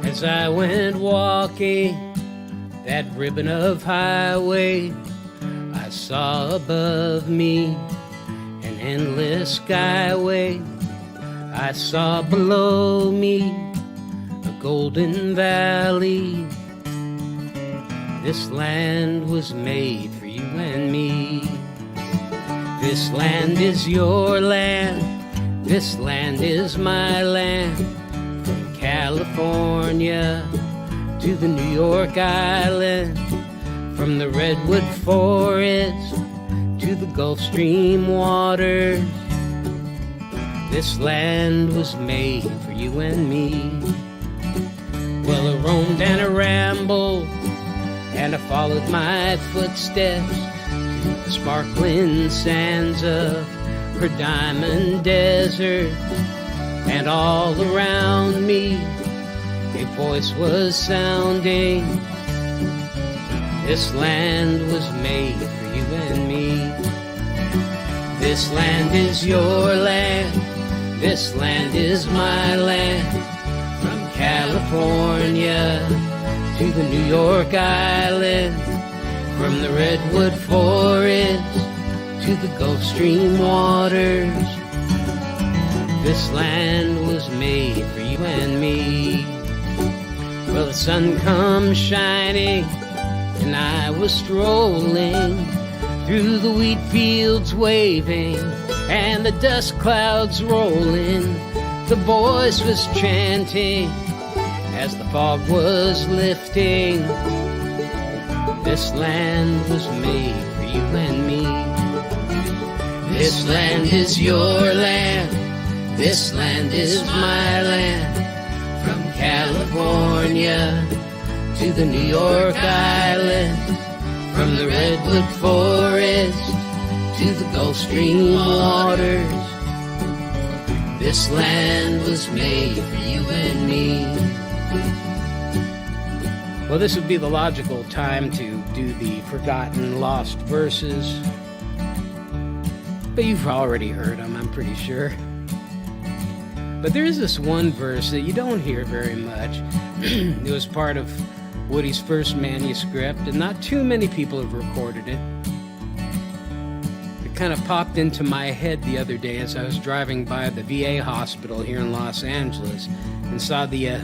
As I went walking that ribbon of highway, I saw above me an endless skyway. I saw below me a golden valley. This land was made for you and me. This land is your land. This land is my land. From California to the New York Island. From the redwood forest to the Gulf Stream waters. This land was made for you and me. Well, I roamed and I rambled, and I followed my footsteps to the sparkling sands of her diamond desert. And all around me a voice was sounding. This land was made for you and me. This land is your land. This land is my land. From California to the New York Island. From the redwood forest to the Gulf Stream waters. This land was made for you and me. Well, the sun comes shining, and I was strolling through the wheat fields waving, and the dust clouds rolling. The voice was chanting as the fog was lifting. This land was made for you and me. This land is your land. This land is my land. From California to the New York Island. From the redwood forest to the Gulf Stream waters. This land was made for you and me. Well, this would be the logical time to do the forgotten lost verses. But you've already heard them, I'm pretty sure. But there is this one verse that you don't hear very much. It was part of Woody's first manuscript, and not too many people have recorded it. It kind of popped into my head the other day as I was driving by the VA hospital here in Los Angeles and saw the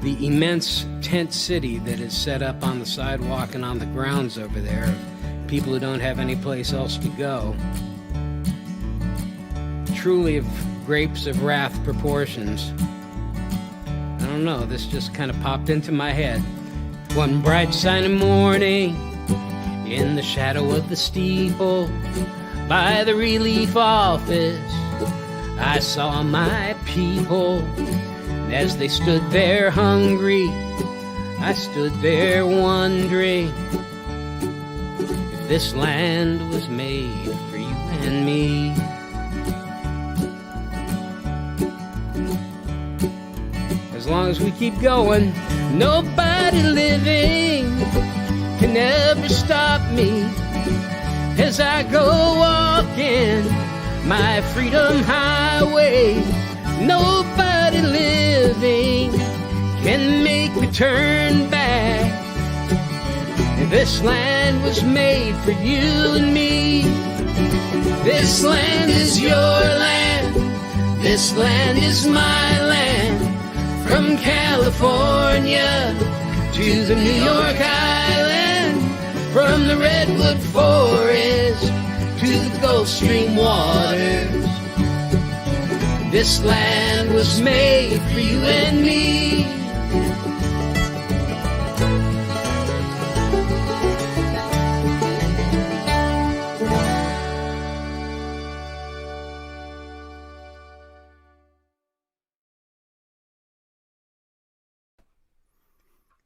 immense tent city that is set up on the sidewalk and on the grounds over there of people who don't have any place else to go. Truly of grapes of wrath proportions. I don't know, this just kind of popped into my head. One bright sunny morning, in the shadow of the steeple, by the relief office, I saw my people. And as they stood there hungry, I stood there wondering if this land was made for you and me. As long as we keep going, nobody living can ever stop me as I go walking my freedom highway. Nobody living can make me turn back. This land was made for you and me. This land is your land. This land is my land. From California to the New York Island. From the redwood forest to the Gulf Stream waters. This land was made for you and me.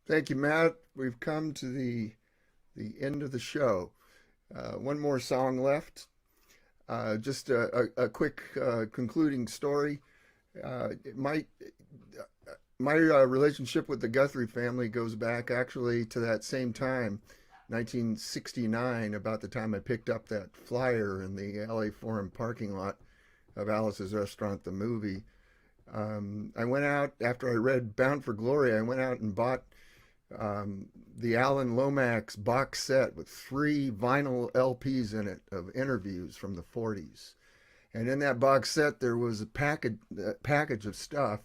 Thank you, Matt. We've come to the end of the show. One more song left. Just a quick concluding story. My relationship with the Guthrie family goes back actually to that same time, 1969, about the time I picked up that flyer in the LA Forum parking lot of Alice's Restaurant, the movie. I went out, after I read Bound for Glory, I went out and bought the Alan Lomax box set with 3 vinyl LPs in it of interviews from the 40s. And in that box set, there was a package of stuff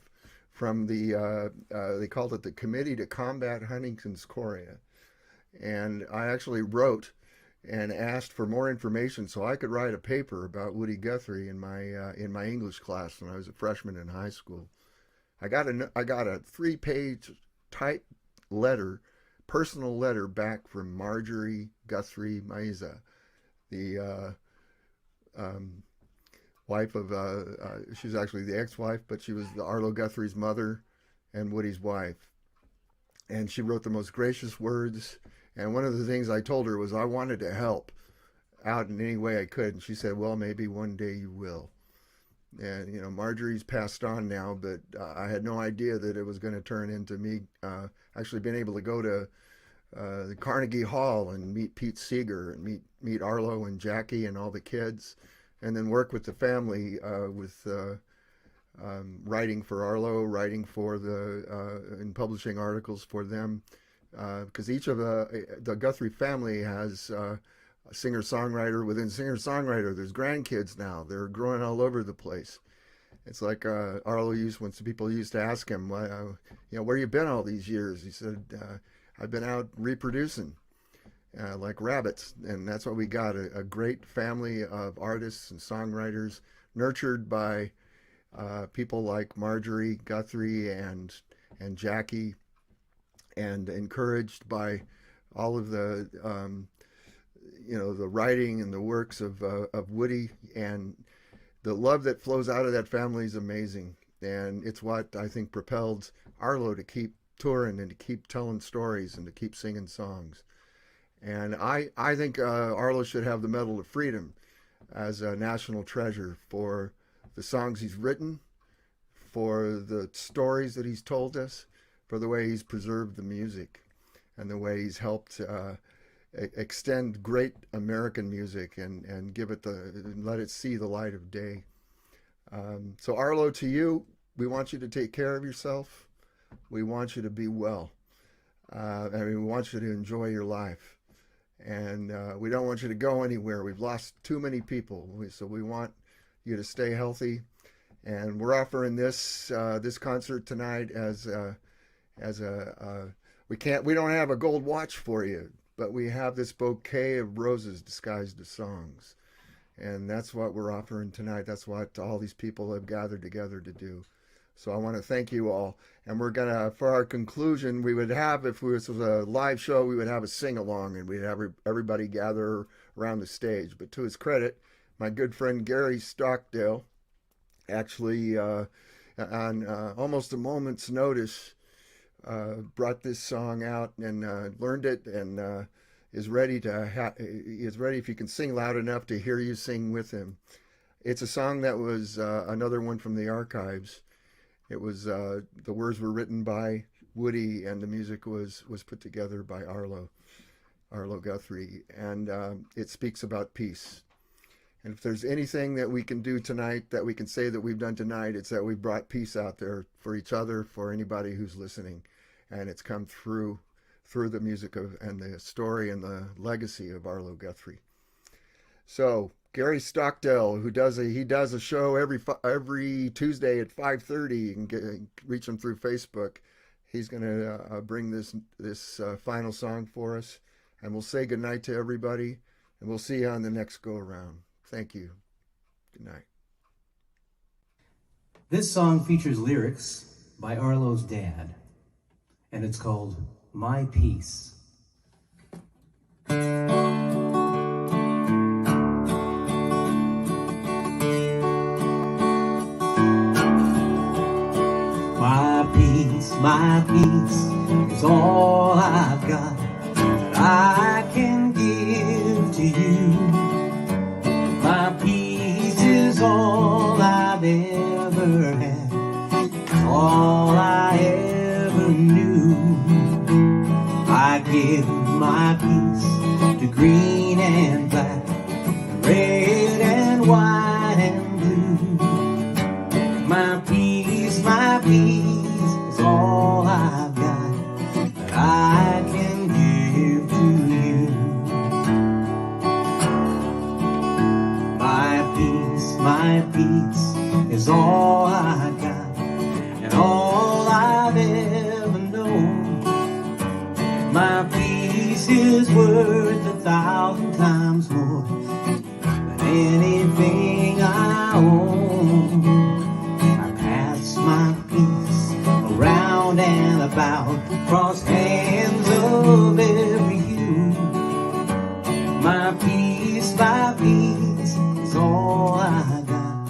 from the, they called it the Committee to Combat Huntington's Chorea. And I actually wrote and asked for more information so I could write a paper about Woody Guthrie in my English class when I was a freshman in high school. I got a 3-page typed letter, personal letter back from Marjorie Guthrie Maiza, the wife of, she's actually the ex-wife, but she was the Arlo Guthrie's mother and Woody's wife. And she wrote the most gracious words. And one of the things I told her was I wanted to help out in any way I could. And she said, well, maybe one day you will. And, you know, Marjorie's passed on now, but I had no idea that it was going to turn into me actually being able to go to the Carnegie Hall and meet Pete Seeger and meet Arlo and Jackie and all the kids, and then work with the family with writing for Arlo, writing for and publishing articles for them. Because each of the Guthrie family has a singer-songwriter within singer-songwriter. There's grandkids now. They're growing all over the place. It's like Arlo when people used to ask him, you know, where you been all these years? He said, I've been out reproducing like rabbits. And that's what we got, a great family of artists and songwriters nurtured by people like Marjorie Guthrie and Jackie, and encouraged by all of the, you know, the writing and the works of Woody, and the love that flows out of that family is amazing. And it's what I think propelled Arlo to keep touring and to keep telling stories and to keep singing songs. And I think Arlo should have the Medal of Freedom as a national treasure for the songs he's written, for the stories that he's told us, for the way he's preserved the music and the way he's helped extend great American music and give it let it see the light of day. So Arlo, to you, we want you to take care of yourself. We want you to be well. And we want you to enjoy your life. And we don't want you to go anywhere. We've lost too many people. So we want you to stay healthy. And we're offering this concert tonight we don't have a gold watch for you, but we have this bouquet of roses disguised as songs. And that's what we're offering tonight. That's what all these people have gathered together to do. So I want to thank you all. And we're going to, for our conclusion, we would have, if this was a live show, we would have a sing-along and we'd have everybody gather around the stage. But to his credit, my good friend Gary Stockdale actually, on almost a moment's notice, brought this song out and learned it, and is ready if you can sing loud enough to hear you sing with him. It's a song that was another one from the archives. It was the words were written by Woody and the music was put together by Arlo Guthrie, and it speaks about peace. And if there's anything that we can do tonight, that we can say that we've done tonight, it's that we've brought peace out there for each other, for anybody who's listening. And it's come through the music and the story and the legacy of Arlo Guthrie. So Gary Stockdale, who does a show every Tuesday at 5:30, you can reach him through Facebook. He's going to bring this final song for us, and we'll say goodnight to everybody, and we'll see you on the next go around. Thank you. Good night. This song features lyrics by Arlo's dad, and it's called My Peace. My peace is all I've got that I can give to you. My peace is all I've ever had, all I ever knew. I give my peace to green and black, red and white and blue. My peace peace is all I've got that I can give to you. My peace is all I got and all I've ever known. My peace is worth 1,000 times more than anything I own. I pass my peace around and about, cross hands of every hue. My peace is all I got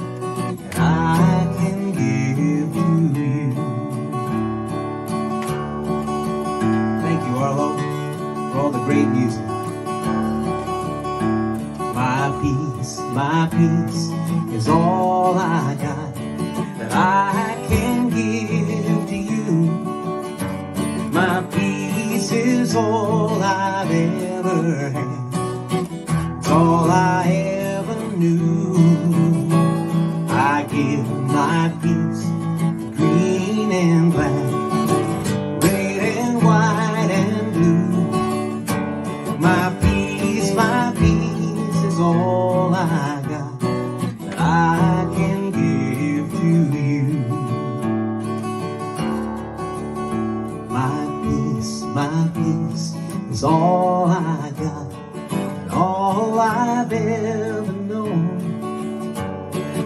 that I can give to you. Thank you, Arlo, for all the great music. My peace is all I got that I can give to you. My peace is all I've ever had. It's all I ever knew. I give my peace green and black, red and white and blue. My peace is all I got that I can give to you. My peace is all I got and all I've ever known.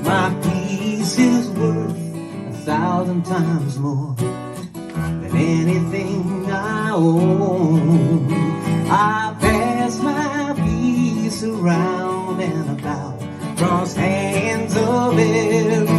My peace is worth 1,000 times more than anything I own. I pass my peace around and about, cross hands of every